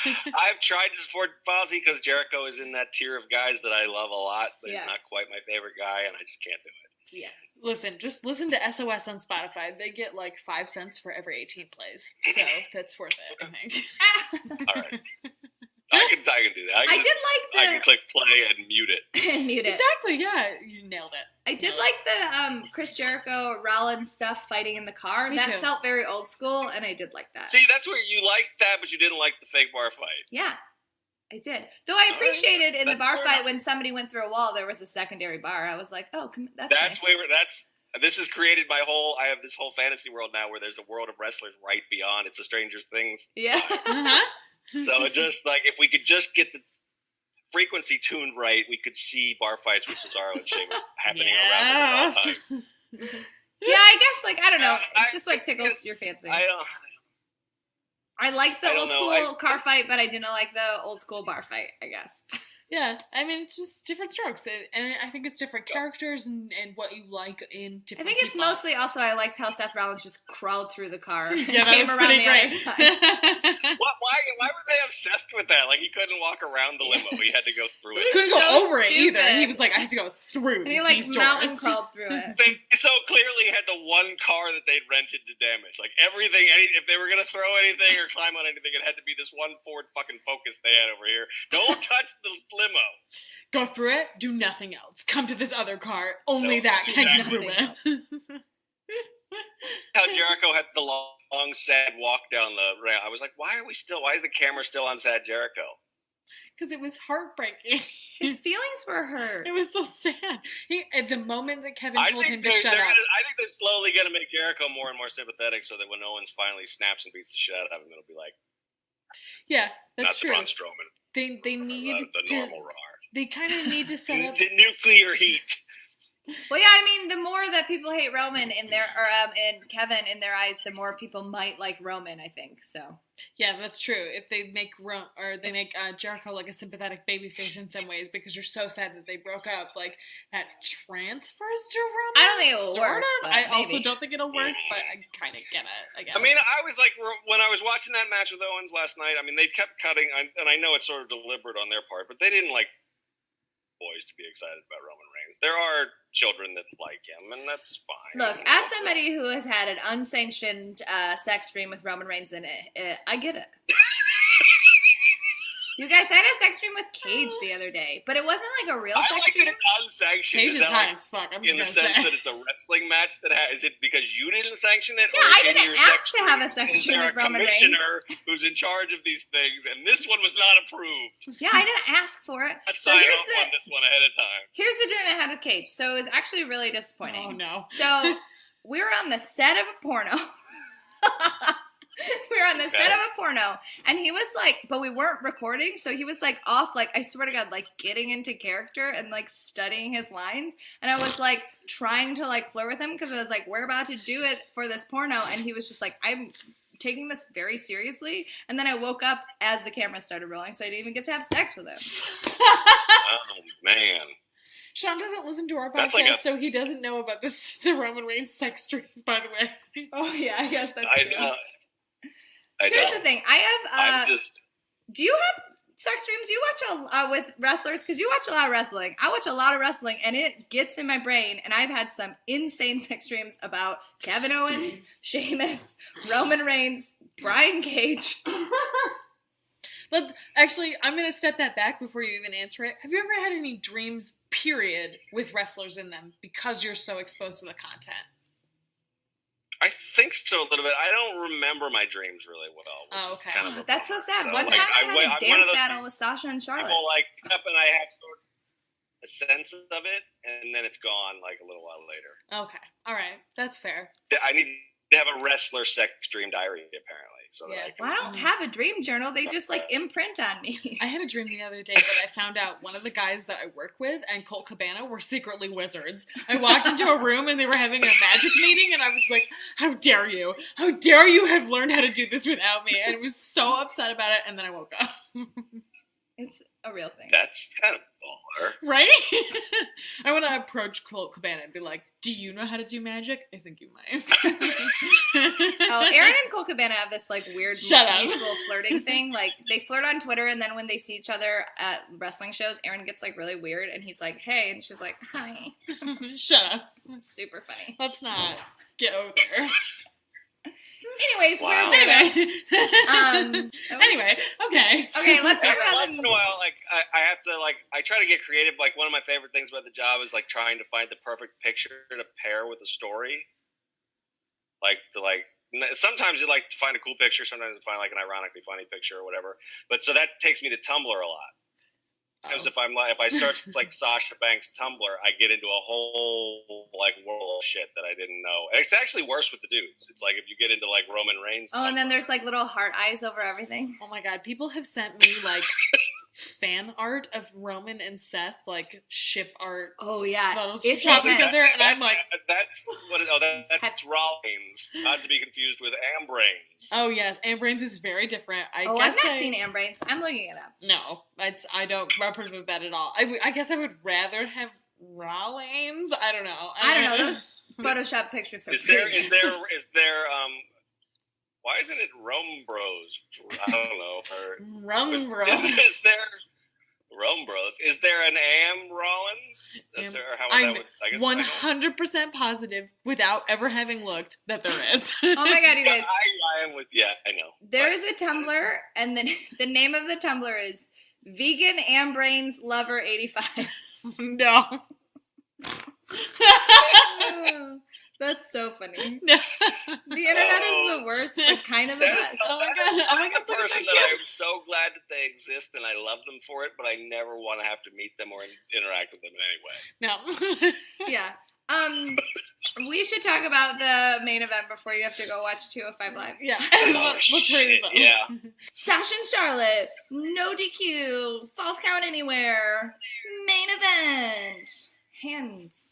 I've tried to support Fozzy because Jericho is in that tier of guys that I love a lot, but he's not quite my favorite guy, and I just can't do it. Yeah. Listen, just listen to SOS on Spotify. They get like 5 cents for every 18 plays. So that's worth it, I think. All right. I can do that. I can click play and mute it. Exactly, yeah. You nailed it. I did like the Chris Jericho Rollins stuff fighting in the car. Me that too. Felt very old school, and I did like that. See, that's where you liked that, but you didn't like the fake bar fight. Yeah, I did. Though I appreciated in the bar fight when somebody went through a wall, there was a secondary bar. I was like, that's nice. This has created I have this whole fantasy world now where there's a world of wrestlers right beyond It's a Stranger Things. Yeah. Uh-huh. So it just like if we could just get frequency tuned right, we could see bar fights with Cesaro and Sheamus happening around us at all times. Yeah, I guess, like, I don't know. It's just what tickles your fancy. I like the old school car fight, but I didn't like the old school bar fight, I guess. Yeah, I mean, it's just different strokes. And I think it's different characters and what you like in different I think it's people. mostly also I liked how Seth Rollins just crawled through the car and Yeah, came that was around pretty the great. other side. Why were they obsessed with that? Like, he couldn't walk around the limo. He had to go through it. Couldn't so go over it stupid. either. He was like, I have to go through And he, like, these mountain doors. crawled through it. They so clearly had the one car that they'd rented to damage. Like, everything, if they were going to throw anything or climb on anything, it had to be this one Ford fucking Focus they had over here. Don't touch the limo. Go through it, do nothing else. Come to this other car. Only that can prove it. How Jericho had the long, sad walk down the ramp. I was like, why is the camera still on sad Jericho? Because it was heartbreaking. His feelings were hurt. It was so sad. At the moment that Kevin told him to they're shut up. I think they're slowly going to make Jericho more and more sympathetic so that when Owens finally snaps and beats the shit out of him, it'll be like, yeah, that's not true. Braun Strowman. They need the normal Raw. They kind of need to set up the nuclear heat. Well, yeah, I mean, the more that people hate Roman and Kevin in their eyes, the more people might like Roman, I think. So. Yeah, that's true. If they make Jericho like a sympathetic babyface in some ways, because you're so sad that they broke up, like that transfers to Roman. I don't think it will work. I also don't think it'll work, but I kind of get it. I guess. I mean, I was like, when I was watching that match with Owens last night, I mean, they kept cutting, and I know it's sort of deliberate on their part, but they didn't like boys to be excited about Roman Reigns. There are children that like him, and that's fine. Look, as somebody who has had an unsanctioned sex dream with Roman Reigns in it, I get it. You guys, I had a sex dream with Cage the other day, but it wasn't like a real sex dream. I like that it's unsanctioned. Cage is high as fuck. I'm just in the gonna sense say that it's a wrestling match is it because you didn't sanction it? Yeah, or I in didn't your ask sex to have a sex dreams? dream with Roman Reigns. Is there a commissioner who's in charge of these things, and this one was not approved? Yeah, I didn't ask for it. Let's sign off on this one ahead of time. Here's the dream I had with Cage. So it was actually really disappointing. Oh no. So we were on the set of a porno. We were on the set of a porno, and he was like, but we weren't recording, so he was like off, like, I swear to God, like getting into character and like studying his lines, and I was like trying to like flirt with him because I was like, we're about to do it for this porno, and he was just like, I'm taking this very seriously, and then I woke up as the camera started rolling, so I didn't even get to have sex with him. Oh man. Sean doesn't listen to our podcast, so he doesn't know about the Roman Reigns sex dream, by the way. Oh yeah, I guess that's true. Here's the thing. I have, do you have sex dreams? You watch with wrestlers, because you watch a lot of wrestling. I watch a lot of wrestling, and it gets in my brain, and I've had some insane sex dreams about Kevin Owens, Sheamus, Roman Reigns, Brian Cage. But actually, I'm going to step that back before you even answer it. Have you ever had any dreams, period, with wrestlers in them because you're so exposed to the content? I think so a little bit. I don't remember my dreams really well. Oh, okay. Kind of That's so sad. So, One like, time I had a dance battle things, with Sasha and Charlotte. I will like up and I have sort of a sense of it, and then it's gone like a little while later. Okay. All right. That's fair. I need to have a wrestler sex dream diary, apparently. So that I can, well, I don't have a dream journal. They just like imprint on me. I had a dream the other day that I found out one of the guys that I work with and Colt Cabana were secretly wizards. I walked into a room and they were having a magic meeting, and I was like, how dare you? How dare you have learned how to do this without me? And I was so upset about it, and then I woke up. It's a real thing. That's kind of baller. Right? I want to approach Colt Cabana and be like, do you know how to do magic? I think you might. Oh, Erin and Colt Cabana have this like weird mutual flirting thing. Like they flirt on Twitter, and then when they see each other at wrestling shows, Erin gets like really weird, and he's like, hey, and she's like, hi. Shut up. It's super funny. Let's not get over there. Anyways, wow. Anyway, okay. So. Okay, let's talk about once in a while, like I have to like I try to get creative. Like one of my favorite things about the job is like trying to find the perfect picture to pair with the story. Sometimes you like to find a cool picture. Sometimes you find like an ironically funny picture or whatever. But so that takes me to Tumblr a lot. Because if I search like Sasha Banks Tumblr, I get into a whole like world of shit that I didn't know. And it's actually worse with the dudes. It's like if you get into like Roman Reigns. Oh, Tumblr, and then there's like little heart eyes over everything. Oh my God, people have sent me like fan art of Roman and Seth, like ship art. Oh yeah, photos it's chopped together, and I'm like, that's Rawlings, not to be confused with Ambrains. oh yes, Ambrains is very different. I've not seen Ambrains. I'm looking it up. No, I don't approve of that at all. I guess I would rather have Rawlings. I don't know. I don't know. Those Photoshop pictures are. Is there why isn't it Rome Bros? I don't know. Rome Bros. Is there Rome Bros? Is there an Am Rollins? I'm 100% positive, without ever having looked, that there is. Oh my god, you guys! I am with. Yeah, I know. There is a Tumblr, and then the name of the Tumblr is Vegan Ambrains Lover 85. No. That's so funny. No. The internet is the worst, but kind of the best. Oh my god! That's a person that I'm so glad that they exist, and I love them for it, but I never want to have to meet them or interact with them in any way. No. Yeah. We should talk about the main event before you have to go watch 205 Live. Yeah. Let's hurry this up. Yeah. Sasha and Charlotte, no DQ, false count anywhere, main event, hands.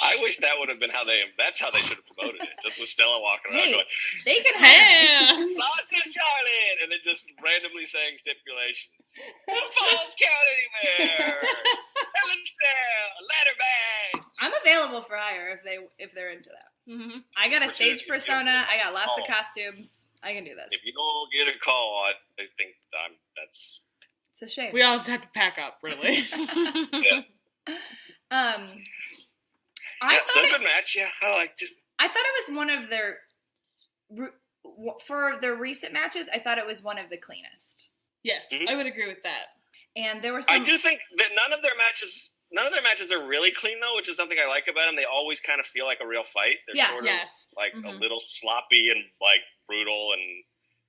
I wish that would have been that's how they should have promoted it. Just with Stella walking around going, they can have Sasha and Charlotte, and then just randomly saying stipulations. No falls count anywhere. Ellen Stella, ladder bang. I'm available for hire if they're into that. Mm-hmm. I got a stage persona. I got lots of costumes. I can do this. If you don't get a call, I think that's. It's a shame. We all just have to pack up, really. Yeah. Good match. Yeah, I liked it. I thought it was one of their, for their recent matches, I thought it was one of the cleanest. Yes, I would agree with that. And there were I do think that none of their matches are really clean though, which is something I like about them. They always kind of feel like a real fight. They're sort of like a little sloppy and like brutal and.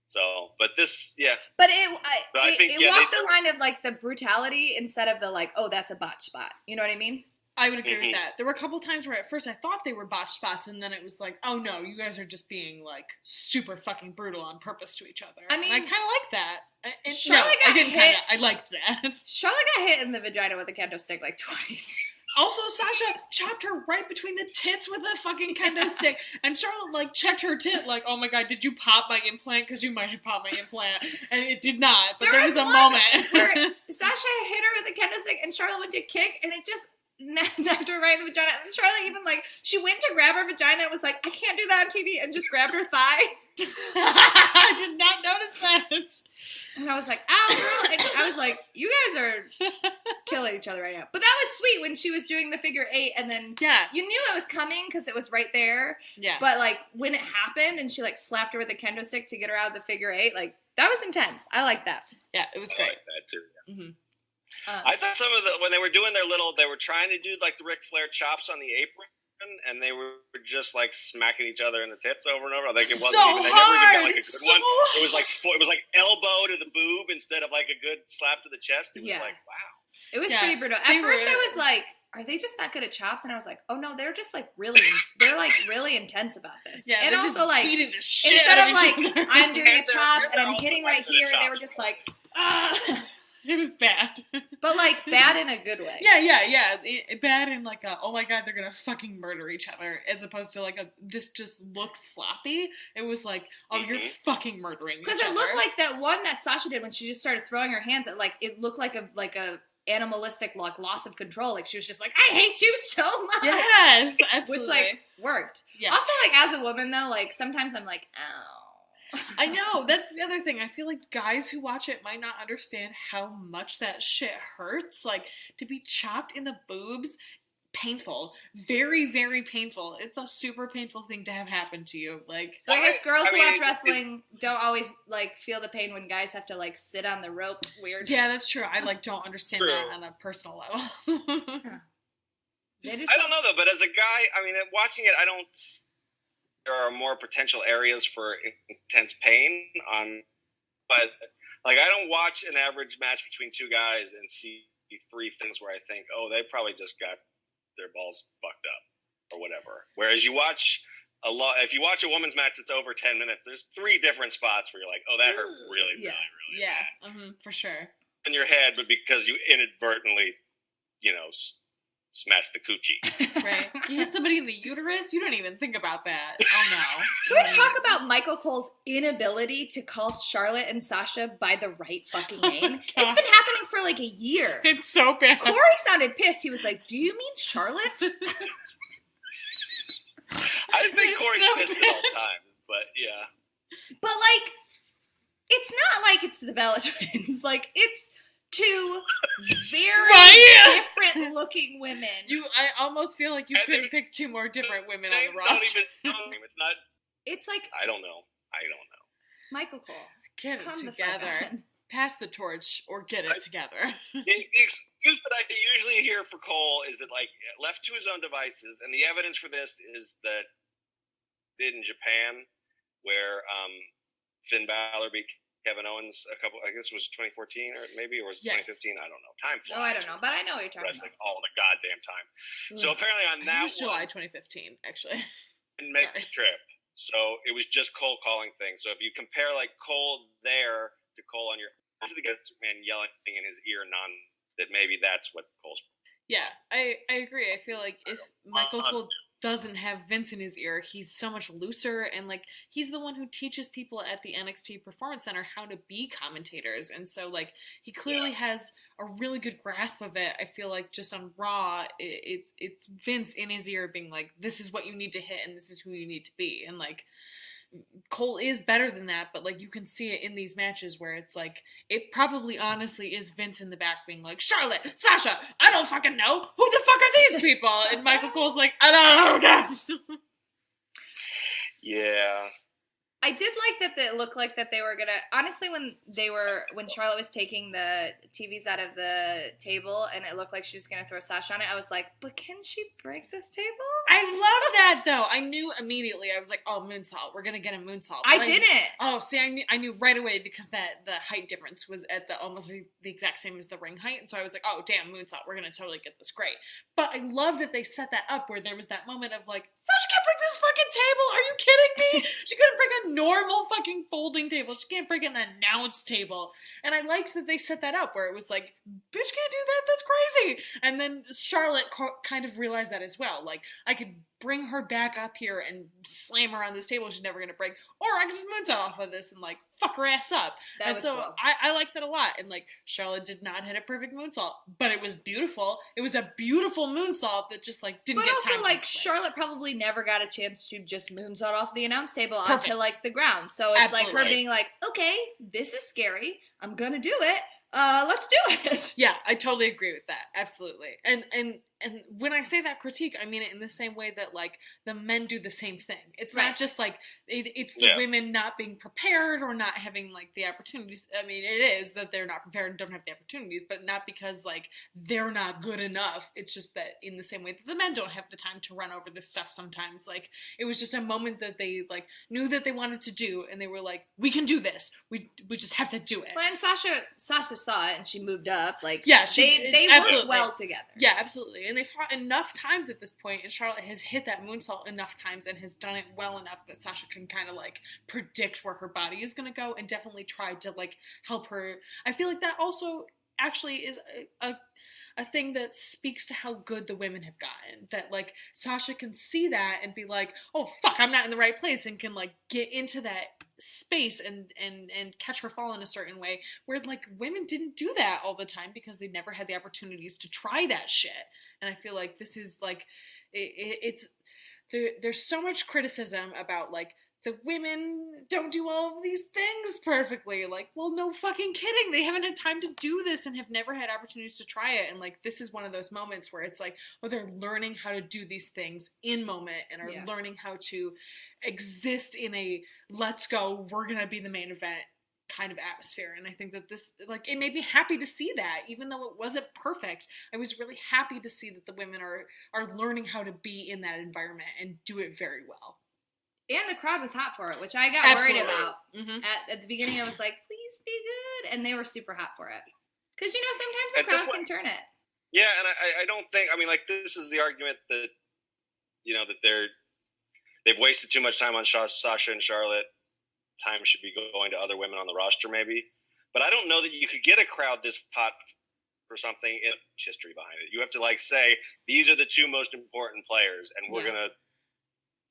So, but this, yeah. But I think it walked the line of like the brutality instead of the like, oh, that's a botch spot. You know what I mean? I would agree with that. There were a couple times where at first I thought they were botch spots, and then it was like, oh no, you guys are just being like super fucking brutal on purpose to each other. I mean, and I kind of like that. I liked that. Charlotte got hit in the vagina with a kendo stick like twice. Also, Sasha chopped her right between the tits with a fucking kendo stick, and Charlotte, like, checked her tit, like, oh my god, did you pop my implant? Because you might have popped my implant. And it did not, but there was a moment. Where Sasha hit her with a kendo stick, and Charlotte went to kick, and it just knocked her right in the vagina. And Charlotte even, like, she went to grab her vagina and was like, I can't do that on TV, and just grabbed her thigh. I did not notice that. And I was like, ow, girl. And I was like, you guys are killing each other right now. But that was sweet when she was doing the figure 8, and then you knew it was coming because it was right there. Yeah. But, like, when it happened and she, like, slapped her with a kendo stick to get her out of the figure 8, like, that was intense. I like that. Yeah, it was great. I like that, too. Yeah. Mm-hmm. I thought some of when they were doing they were trying to do, like, the Ric Flair chops on the apron. And they were just like smacking each other in the tits over and over. Like it wasn't even. They never even got like a good one. It was like elbow to the boob instead of like a good slap to the chest. It was like wow. It was pretty brutal. At first, I was like, "Are they just not good at chops?" And I was like, "Oh no, they're just like really. They're like really intense about this." Yeah, and also just like beating the shit instead out of like other. I'm doing a chop and I'm hitting right here, they were just like, ah. It was bad. But, like, bad in a good way. Yeah. Bad in, like, oh, my God, they're gonna fucking murder each other, as opposed to, like, this just looks sloppy. It was like, oh, you're fucking murdering each other. Because it looked like that one that Sasha did when she just started throwing her hands at, like, it looked like a animalistic, like, loss of control. Like, she was just like, I hate you so much. Yes, absolutely. Which, like, worked. Yeah. Also, like, as a woman, though, like, sometimes I'm like, ow. I know, that's the other thing. I feel like guys who watch it might not understand how much that shit hurts. Like, to be chopped in the boobs, painful. Very, very painful. It's a super painful thing to have happen to you. Like, I guess girls who watch wrestling don't always, like, feel the pain when guys have to, like, sit on the rope weird. Yeah, that's true. I, like, don't understand that on a personal level. I don't know, though, but as a guy, I mean, watching it, there are more potential areas for intense pain but like I don't watch an average match between two guys and see 3 things where I think, oh, they probably just got their balls fucked up or whatever. Whereas you watch if you watch a women's match that's over 10 minutes, there's 3 different spots where you're like, oh, that hurt really, really, really bad. For sure. In your head, but because you inadvertently, smash the coochie. Right. You hit somebody in the uterus, you don't even think about that. Oh no. Can we talk about Michael Cole's inability to call Charlotte and Sasha by the right fucking name? It's been happening for like a year. It's so bad. Corey sounded pissed. He was like, do you mean Charlotte? I think Corey's pissed at all times, but yeah. But like, it's not like it's the Bella Twins. Like, it's 2 very different looking women. I almost feel like you couldn't pick 2 more different women on the roster. It's not. It's like I don't know. Michael Cole. Get it together. Pass the torch or get it together. The excuse that I usually hear for Cole is that, like, left to his own devices, and the evidence for this is that in Japan, where Finn Balor beat Kevin Owens I guess it was 2014 or was it 2015? I don't know. Time flies. Oh, I don't know, but I know what you're talking about. All the goddamn time. So apparently on that July 2015, actually. And make the trip. So it was just Cole calling things. So if you compare like Cole there to Cole on your, this is the man yelling in his ear, that maybe that's what Cole's. Yeah, I agree. I feel like if Michael Cole doesn't have Vince in his ear, he's so much looser, and like he's the one who teaches people at the NXT Performance Center how to be commentators, and so like he clearly has a really good grasp of it. I feel like just on Raw, it's Vince in his ear being like, this is what you need to hit and this is who you need to be, and like Cole is better than that, but like you can see it in these matches where it's like it probably honestly is Vince in the back being like, Charlotte, Sasha, I don't fucking know who the fuck are these people, and Michael Cole's like, I don't know, guys. Yeah. I did like that it looked like that they were gonna, honestly, when Charlotte was taking the TVs out of the table and it looked like she was gonna throw Sasha on it, I was like, but can she break this table? I love that though. I knew immediately. I was like, oh, moonsault. We're gonna get a moonsault. I didn't. I knew right away because the height difference was at almost the exact same as the ring height, and so I was like, oh damn, moonsault. We're gonna totally get this great. But I love that they set that up where there was that moment of like, Sasha can't break this fucking table. Are you kidding me? She couldn't break a normal fucking folding table. She can't break an announce table. And I liked that they set that up where it was like, bitch can't do that. That's crazy. And then Charlotte kind of realized that as well. Like, I could bring her back up here and slam her on this table. She's never going to break. Or I could just moonsault off of this and like fuck her ass up. And so cool. I like that a lot. And like Charlotte did not hit a perfect moonsault, but it was beautiful. It was a beautiful moonsault that just like didn't get time. But also like Charlotte probably never got a chance to just moonsault off the announce table onto like the ground. So it's like her being like, okay, this is scary. I'm going to do it. Let's do it. Yeah, I totally agree with that. Absolutely. And when I say that critique, I mean it in the same way that like the men do the same thing. It's not just like it's the women not being prepared or not having like the opportunities. I mean, it is that they're not prepared and don't have the opportunities, but not because like they're not good enough. It's just that in the same way that the men don't have the time to run over this stuff sometimes. Like it was just a moment that they like knew that they wanted to do, and they were like, we can do this. We just have to do it. Well, and Sasha saw it and she moved up. Like yeah, they worked well together. Yeah, absolutely. And they fought enough times at this point, and Charlotte has hit that moonsault enough times and has done it well enough that Sasha can kind of like predict where her body is going to go and definitely try to like help her. I feel like that also actually is a thing that speaks to how good the women have gotten. That like Sasha can see that and be like, oh fuck, I'm not in the right place, and can like get into that space and catch her fall in a certain way, where like women didn't do that all the time because they never had the opportunities to try that shit. And I feel like this is like it's there's so much criticism about like the women don't do all of these things perfectly. Like, well, no fucking kidding. They haven't had time to do this and have never had opportunities to try it. And like, this is one of those moments where it's like, oh, they're learning how to do these things in moment and are learning how to exist in a let's go, we're going to be the main event kind of atmosphere. And I think that this, like, it made me happy to see that, even though it wasn't perfect. I was really happy to see that the women are learning how to be in that environment and do it very well. And the crowd was hot for it, which I got worried about. Mm-hmm. At the beginning, I was like, please be good. And they were super hot for it. Because, you know, sometimes the crowd can turn it. Yeah, and I don't think, I mean, like, this is the argument that, you know, that they're, they've wasted too much time on Sasha and Charlotte. Time should be going to other women on the roster, maybe. But I don't know that you could get a crowd this hot for something in history behind it. You have to like say these are the two most important players, and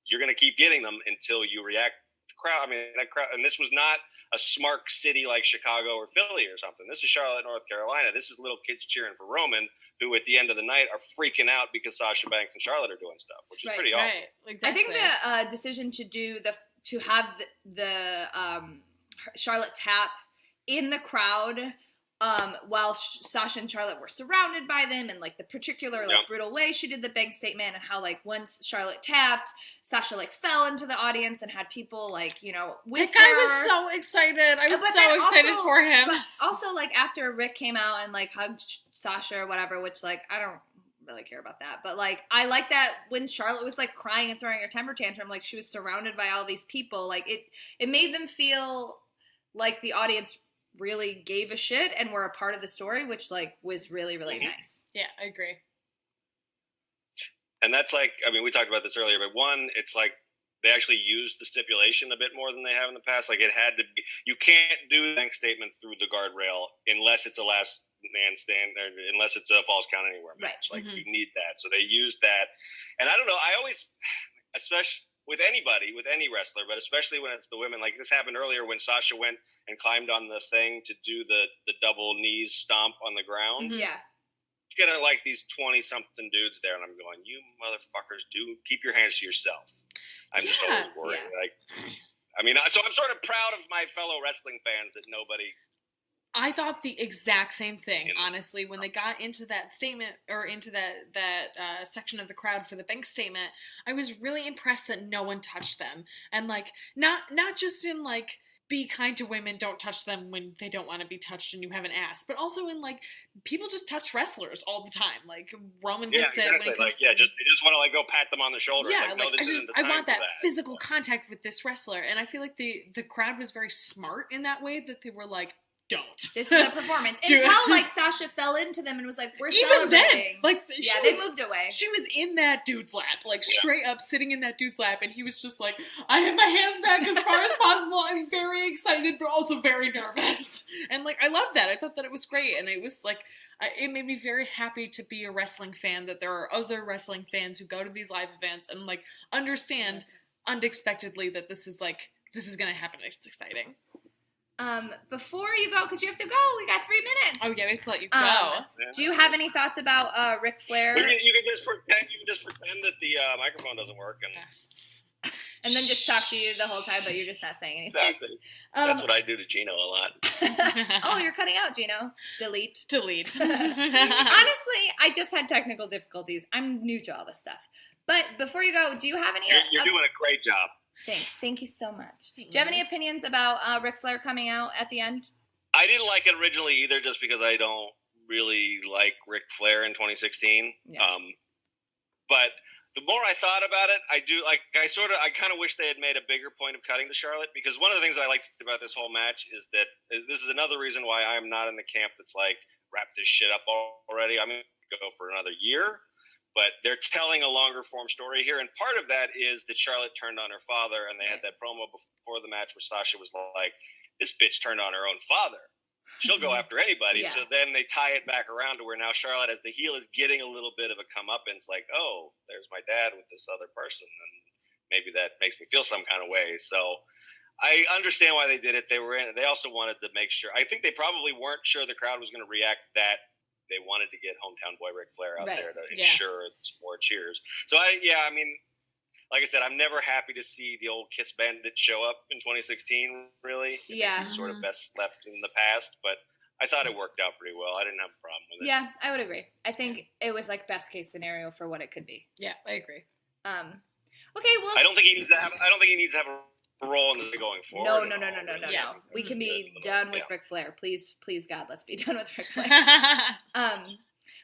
you're gonna keep getting them until you react. Crowd. I mean, that crowd, and this was not a smart city like Chicago or Philly or something. This is Charlotte, North Carolina. This is little kids cheering for Roman, who at the end of the night are freaking out because Sasha Banks and Charlotte are doing stuff, which is pretty awesome. Exactly. I think the decision to have the Charlotte tap in the crowd while Sasha and Charlotte were surrounded by them, and like the particular like brutal way she did the bank statement, and how like once Charlotte tapped, Sasha like fell into the audience and had people like, you know, with that guy was so excited. I was so excited for him. But also like after Rick came out and like hugged Sasha or whatever, which like I don't really care about that, but like I like that when Charlotte was like crying and throwing her temper tantrum, like she was surrounded by all these people, like it made them feel like the audience really gave a shit and were a part of the story, which like was really, really nice. Yeah, I agree. And that's like, I mean, we talked about this earlier, but one, it's like they actually used the stipulation a bit more than they have in the past. Like it had to be, you can't do the bank statement through the guardrail unless it's a last man stand, or unless it's a false count anywhere match. Like you need that. So they used that. And I don't know, I always, especially with anybody, with any wrestler, but especially when it's the women, like this happened earlier when Sasha went and climbed on the thing to do the double knees stomp on the ground. Yeah. You get like these 20-something dudes there, and I'm going, you motherfuckers, keep your hands to yourself. I'm just always worried. Yeah. Like, I mean, so I'm sort of proud of my fellow wrestling fans that nobody. I thought the exact same thing, honestly, when they got into that statement or into that section of the crowd for the bank statement. I was really impressed that no one touched them, and like not just in like be kind to women, don't touch them when they don't want to be touched and you haven't asked, but also in like people just touch wrestlers all the time. Like Roman gets it when it comes they just want to like go pat them on the shoulder. Yeah, it's like, no, this isn't the time I want that for that physical contact with this wrestler, and I feel like the crowd was very smart in that way, that they were like, don't. This is a performance. Until like Sasha fell into them and was like, we're even celebrating. Then, like they moved away. She was in that dude's lap, like straight up sitting in that dude's lap, and he was just like, I have my hands back as far as possible. I'm very excited, but also very nervous. And like, I loved that. I thought that it was great, and it was like, it made me very happy to be a wrestling fan, that there are other wrestling fans who go to these live events and like understand unexpectedly that this is gonna happen. It's exciting. Before you go, because you have to go, we got 3 minutes. Oh yeah, we have to let you go. Do you have any thoughts about Ric Flair? You can just pretend that the microphone doesn't work, and then just talk to you the whole time, but you're just not saying anything. Exactly. That's what I do to Gino a lot. Oh, you're cutting out, Gino. Delete. Honestly, I just had technical difficulties. I'm new to all this stuff. But before you go, do you have any? You're doing a great job. Thank you so much. Do you have any opinions about Ric Flair coming out at the end? I didn't like it originally either, just because I don't really like Ric Flair in 2016. Yeah. But the more I thought about it, I kind of wish they had made a bigger point of cutting to Charlotte, because one of the things I liked about this whole match is that this is another reason why I'm not in the camp that's like, wrap this shit up already. I'm going to go for another year. But they're telling a longer form story here. And part of that is that Charlotte turned on her father, and they had that promo before the match where Sasha was like, this bitch turned on her own father. She'll go after anybody. Yeah. So then they tie it back around to where now Charlotte, as the heel, is getting a little bit of a comeuppance, like, oh, there's my dad with this other person. And maybe that makes me feel some kind of way. So I understand why they did it. They also wanted to make sure. I think they probably weren't sure the crowd was going to react that. They wanted to get hometown boy Ric Flair out there to ensure some more cheers. So I mean, like I said, I'm never happy to see the old Kiss Bandit show up in 2016, really. Yeah. It's sort of best left in the past, but I thought it worked out pretty well. I didn't have a problem with it. Yeah, I would agree. I think it was like best case scenario for what it could be. Yeah, I agree. Okay, well, I don't think he needs to have a role in the going forward. No. Yeah. We can be done with Ric Flair. Please, God, let's be done with Ric Flair.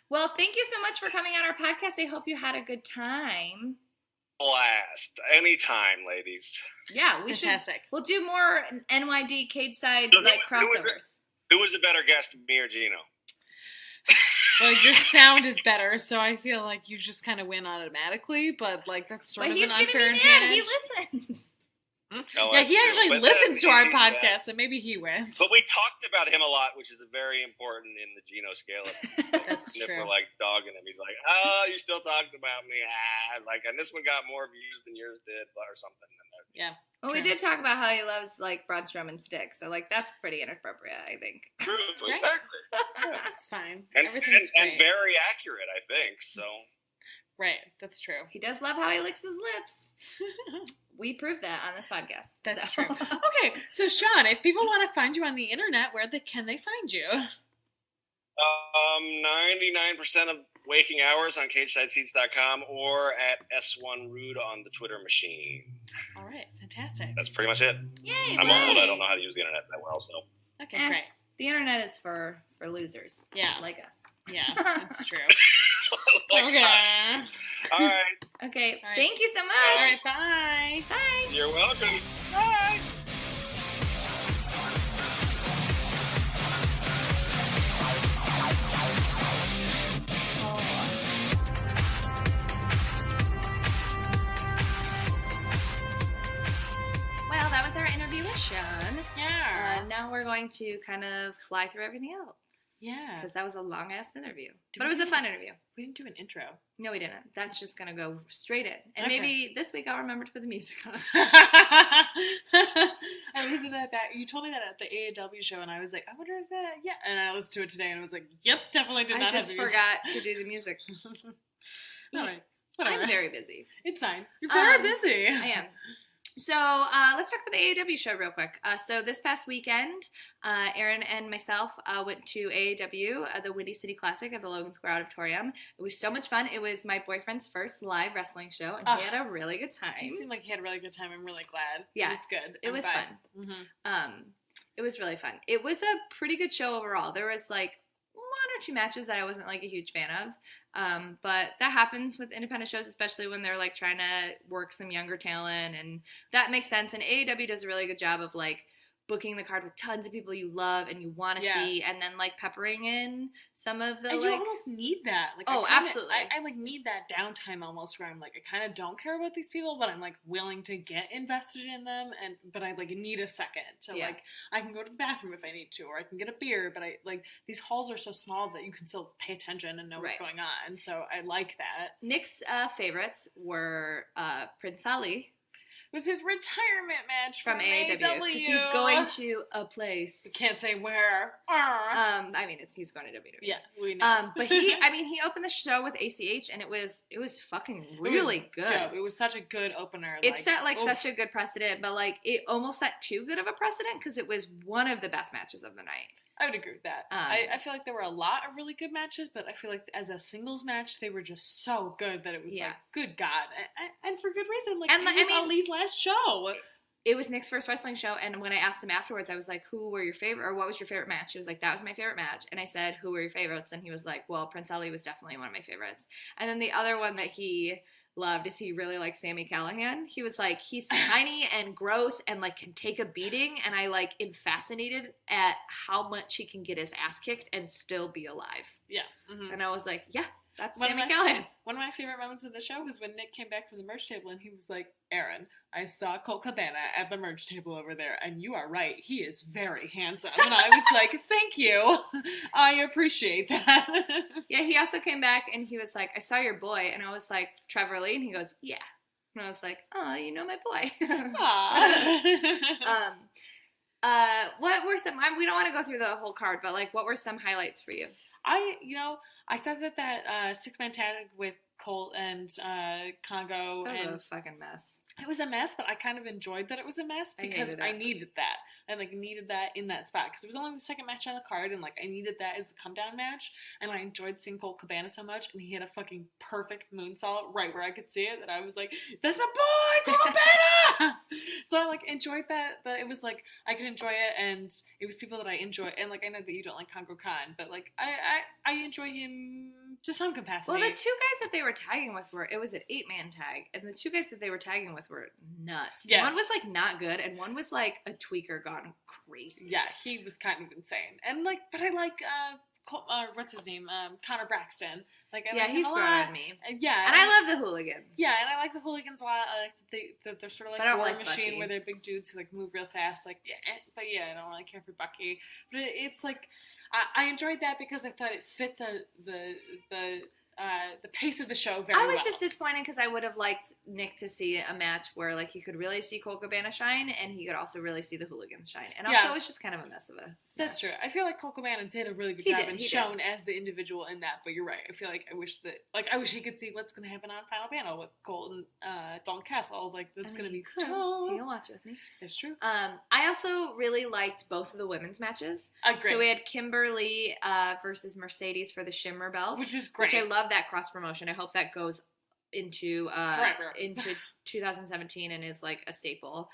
Well, thank you so much for coming on our podcast. I hope you had a good time. Blast. Anytime, ladies. Yeah, we Fantastic. should. We'll do more NYD Cageside So crossovers. Who was the better guest, me or Gino? Like, your sound is better, so I feel like you just kind of win automatically, but, like, that's sort of an unfair advantage. He listens. Oh, yeah, he actually listens to our podcast, so maybe he wins. But we talked about him a lot, which is very important in the Geno scale. That's true. We're, like, dogging him. He's like, oh, you still talked about me. Like, and this one got more views than yours did, or something. Yeah. Well, we did talk about how he loves, like, Braunstrom and Stick, so, like, that's pretty inappropriate, I think. True, exactly. That's fine. And Everything's great. And very accurate, I think, so. Right, that's true. He does love how he licks his lips. We proved that on this podcast. That's true. Okay, so Sean, if people want to find you on the internet, can they find you? 99% of waking hours on CagesesideSeats.com or at S1Rude on the Twitter machine. All right, fantastic. That's pretty much it. Yay! I'm old. I don't know how to use the internet that well, so. Okay, great. The internet is for losers. Yeah. Like us. Yeah, it's true. Okay. Us. All right. Okay. All right. Thank you so much. All right, bye. Bye. You're welcome. Bye. Well, that was our interview with Sean. Yeah. Now we're going to kind of fly through everything else. Yeah. Because that was a long-ass interview. But it was a fun interview. We didn't do an intro. No, we didn't. That's just going to go straight in. And Okay. maybe this week I'll remember to put the music on. I listened to that back. You told me that at the AAW show, and I was like, I wonder if that, yeah. And I listened to it today, and I was like, yep, definitely did not have the music. I just forgot to do the music. All right. Whatever. I'm very busy. It's fine. You're very busy. I am. So let's talk about the AAW show real quick. So this past weekend, Erin and myself went to AAW, the Windy City Classic at the Logan Square Auditorium. It was so much fun. It was my boyfriend's first live wrestling show, and he had a really good time. He seemed like he had a really good time. I'm really glad. Yeah. It was good. It was fun. Mm-hmm. It was really fun. It was a pretty good show overall. There was like one or two matches that I wasn't like a huge fan of. But that happens with independent shows, especially when they're like trying to work some younger talent, and that makes sense. And AEW does a really good job of like booking the card with tons of people you love and you want to see, and then like peppering in some of the and like. you almost need that. Like, absolutely. I like need that downtime almost where I'm like, I kind of don't care about these people, but I'm like willing to get invested in them, but I like need a second to like I can go to the bathroom if I need to, or I can get a beer, but I like these halls are so small that you can still pay attention and know what's going on. So I like that. Nick's favorites were Prince Ali. It was his retirement match from AEW. Because he's going to a place. I can't say where. I mean, he's going to WWE. Yeah, we know. But he opened the show with ACH, and it was fucking really good. Dope. It was such a good opener. It set such a good precedent, but like it almost set too good of a precedent because it was one of the best matches of the night. I would agree with that. I feel like there were a lot of really good matches, but I feel like as a singles match, they were just so good that it was like, good God. And for good reason. Like, it was Ali's last show. It was Nick's first wrestling show, and when I asked him afterwards, I was like, who were your favorite, or what was your favorite match? He was like, that was my favorite match. And I said, who were your favorites? And he was like, well, Prince Ali was definitely one of my favorites. And then the other one that he loved is he really liked Sami Callihan. He was like, he's tiny and gross and like can take a beating, and I like am fascinated at how much he can get his ass kicked and still be alive. Yeah. Mm-hmm. And I was like, yeah, that's Sami Callihan. One of my favorite moments of the show was when Nick came back from the merch table and he was like, Erin, I saw Colt Cabana at the merch table over there, and you are right, he is very handsome. And I was like, thank you. I appreciate that. Yeah, he also came back and he was like, I saw your boy. And I was like, Trevor Lee? And he goes, yeah. And I was like, oh, you know my boy. What were some, we don't want to go through the whole card, but like, what were some highlights for you? I thought that six-man tag with Colt and Congo. That was a fucking mess. It was a mess, but I kind of enjoyed that it was a mess because I needed that. I needed that in that spot because it was only the second match on the card, and I needed that as the come down match. And I enjoyed seeing Colt Cabana so much, and he had a fucking perfect moonsault right where I could see it. That I was like, "That's my boy, Colt Cabana!" So I enjoyed that. That it was I could enjoy it, and it was people that I enjoy. And I know that you don't like Congo Khan, but I enjoy him to some capacity. Well, the two guys that they were tagging with it was an 8-man tag, and the two guys that they were tagging with were nuts. Yeah. One was not good, and one was a tweaker gone crazy. Yeah, he was kind of insane. And but I like what's his name? Connor Braxton. Like, I yeah, like him he's a grown lot. on me. Yeah. And I love the hooligans. Yeah, and I like the hooligans a lot. I like they're sort of like War Machine, Bucky. where they're big dudes who like move real fast. Like, but I don't really care for Bucky. But it's like I enjoyed that because I thought it fit the pace of the show very well. I was just disappointed because I would have liked Nick to see a match where like he could really see Colt Cabana shine and he could also really see the hooligans shine. And also it's just kind of a mess of a That's true. I feel like Colt Cabana did a really good job and shown as the individual in that, but you're right. I feel like I wish he could see what's gonna happen on Final Battle with Colt and Dalton Castle. Like that's gonna be dope. You'll watch it with me. That's true. I also really liked both of the women's matches. Great. So we had Kimberly versus Mercedes for the Shimmer belt. Which is great. Which I love that cross promotion. I hope that goes into forever. into 2017 and is like a staple.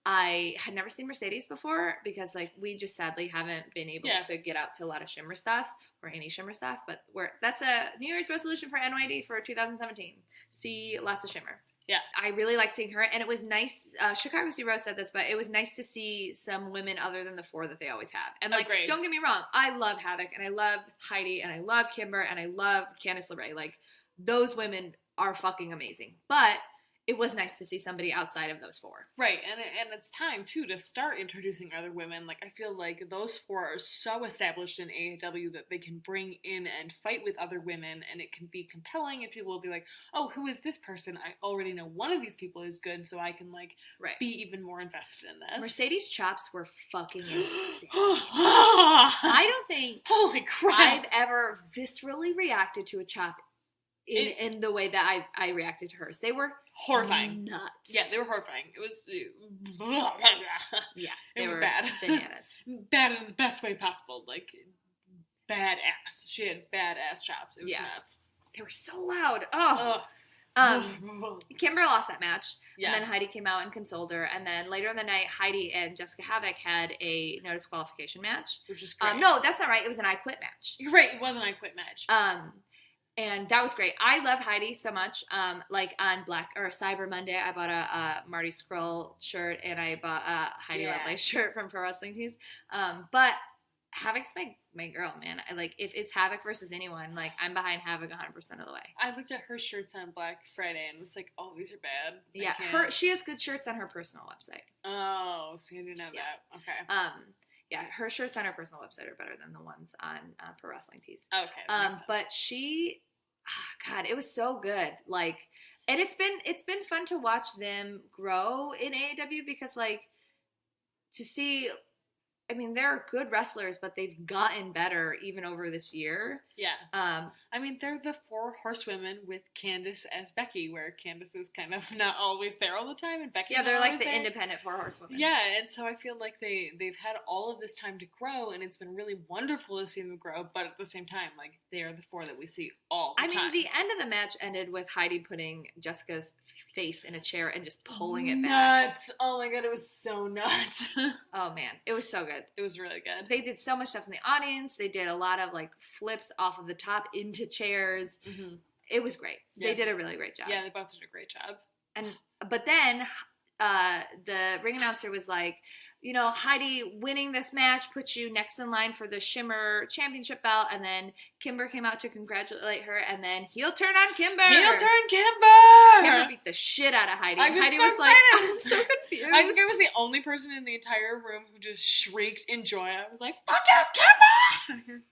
I had never seen Mercedes before because like we just sadly haven't been able to get out to a lot of Shimmer stuff or any Shimmer stuff, but that's a New Year's resolution for NYD for 2017. See lots of Shimmer. Yeah. I really like seeing her, and it was nice. Chicago Sea Rose said this, but it was nice to see some women other than the four that they always have. And, like, don't get me wrong, I love Havoc, and I love Heidi, and I love Kimber, and I love Candice LeRae. Like, those women are fucking amazing. But it was nice to see somebody outside of those four. Right, and it's time, too, to start introducing other women. Like, I feel like those four are so established in AEW that they can bring in and fight with other women, and it can be compelling, and people will be like, oh, who is this person? I already know one of these people is good, so I can, like, be even more invested in this. Mercedes' chops were fucking insane. I don't think Holy crap. I've ever viscerally reacted to a chop in the way that I reacted to hers. They were horrifying. Nuts. Yeah, they were horrifying. It was they was were bad. Bananas. Bad in the best way possible. Like, badass. She had badass chops. It was nuts. They were so loud. Kimber lost that match. And then Heidi came out and consoled her. And then later in the night, Heidi and Jessica Havoc had a no disqualification match. Which is great. No, that's not right. It was an I Quit match. You're right. It was an I Quit match. And that was great. I love Heidi so much. Like on Cyber Monday, I bought a Marty Scurll shirt and I bought a Heidi Lovelace shirt from Pro Wrestling Tees. But Havoc's my girl, man. I like if it's Havoc versus anyone, like I'm behind Havoc 100% of the way. I looked at her shirts on Black Friday and was like, oh, these are bad. Yeah, she has good shirts on her personal website. Oh, so you didn't know that. Okay. Yeah, her shirts on her personal website are better than the ones on Pro Wrestling Tees. Okay. But she, God, it was so good. Like, and it's been fun to watch them grow in AEW because, like, to see. I mean, they're good wrestlers, but they've gotten better even over this year. Yeah. I mean, they're the four horsewomen with Candice as Becky, where Candice is kind of not always there all the time, and Becky's they're not like always the there. independent four horsewomen. Yeah, and so I feel like they've had all of this time to grow, and it's been really wonderful to see them grow, but at the same time, like, they are the four that we see all the time. I mean, the end of the match ended with Heidi putting Jessica's face in a chair and just pulling it back. Nuts! Oh my god, it was so nuts. Oh man, it was so good. It was really good. They did so much stuff in the audience. They did a lot of like flips off of the top into chairs. Mm-hmm. It was great. Yeah. They did a really great job. Yeah, they both did a great job. But then the ring announcer was like, you know, Heidi winning this match puts you next in line for the Shimmer Championship belt. And then Kimber came out to congratulate her. And then heel turn on Kimber. Heel turn Kimber. Kimber beat the shit out of Heidi. Heidi was like, I'm so confused. I think I was the only person in the entire room who just shrieked in joy. I was like, fuck yes, Kimber!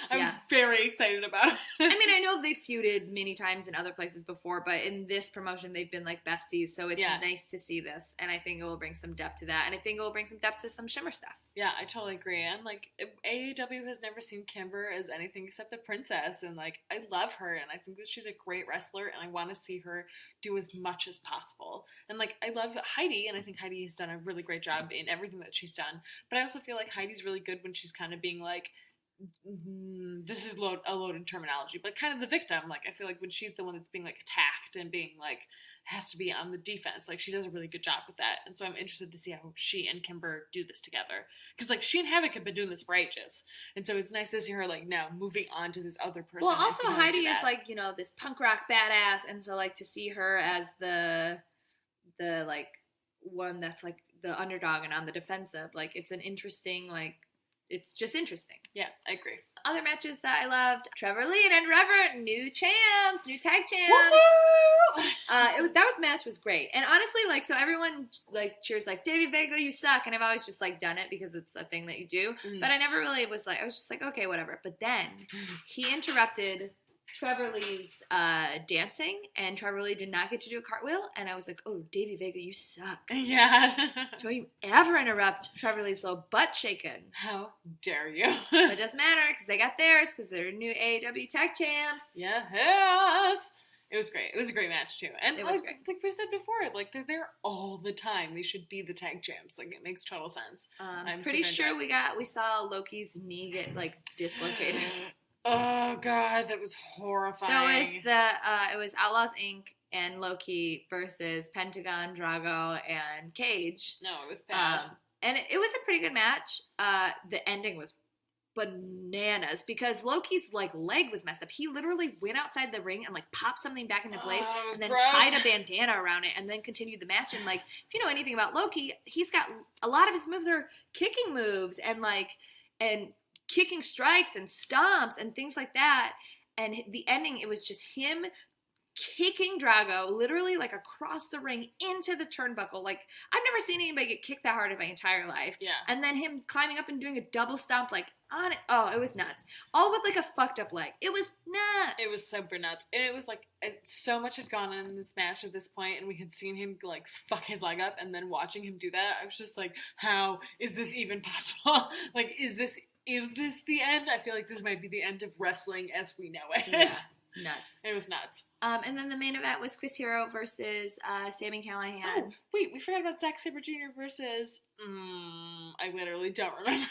I was very excited about it. I mean, I know they've feuded many times in other places before, but in this promotion, they've been like besties, so it's nice to see this, and I think it will bring some depth to that, and I think it will bring some depth to some Shimmer stuff. Yeah, I totally agree, and like, AEW has never seen Kimber as anything except a princess, and like, I love her, and I think that she's a great wrestler, and I want to see her do as much as possible. And like, I love Heidi, and I think Heidi has done a really great job in everything that she's done, but I also feel like Heidi's really good when she's kind of being like, this is a loaded terminology, but kind of the victim. Like, I feel like when she's the one that's being like attacked and being like has to be on the defense, like she does a really good job with that. And so I'm interested to see how she and Kimber do this together, because like she and Havoc have been doing this for ages, and so it's nice to see her like now moving on to this other person. Well, also Heidi is like, you know, this punk rock badass, and so like to see her as the like one that's like the underdog and on the defensive, like it's an interesting like it's just interesting. Yeah, I agree. Other matches that I loved, Trevor Lee and Ed Rever, new champs, new tag champs. That match was great. And honestly, like, so everyone, like, cheers, like, Davey Vega, you suck. And I've always just, like, done it because it's a thing that you do. Mm-hmm. But I never really was like, I was just like, okay, whatever. But then he interrupted Trevor Lee's dancing, and Trevor Lee did not get to do a cartwheel, and I was like, oh, Davey Vega, you suck. Yeah. Don't you ever interrupt Trevor Lee's little butt shaking. How dare you? But it doesn't matter, because they got theirs, because they're new AEW tag champs. Yes. It was great. It was a great match, too. And it was great. Like we said before, like, they're there all the time. They should be the tag champs. Like, it makes total sense. I'm pretty sure we saw Loki's knee get, like, dislocated. Oh God, that was horrifying. So it was Outlaws Inc. and Loki versus Pentagon, Drago, and Cage. No, it was bad. And it was a pretty good match. The ending was bananas because Loki's like leg was messed up. He literally went outside the ring and like popped something back into place and then tied a bandana around it and then continued the match. And like, if you know anything about Loki, he's got a lot of his moves are kicking moves and kicking strikes and stomps and things like that. And the ending, it was just him kicking Drago literally like across the ring into the turnbuckle. Like, I've never seen anybody get kicked that hard in my entire life. Yeah. And then him climbing up and doing a double stomp like on it. Oh, it was nuts. All with like a fucked up leg. It was nuts. It was super nuts. And it was like so much had gone on in this match at this point, and we had seen him like fuck his leg up, and then watching him do that, I was just like, how is this even possible? Like, is this the end? I feel like this might be the end of wrestling as we know it. Yeah, nuts. It was nuts. And then the main event was Chris Hero versus Sami Callihan. Oh, wait, we forgot about Zack Sabre Jr. versus... I literally don't remember.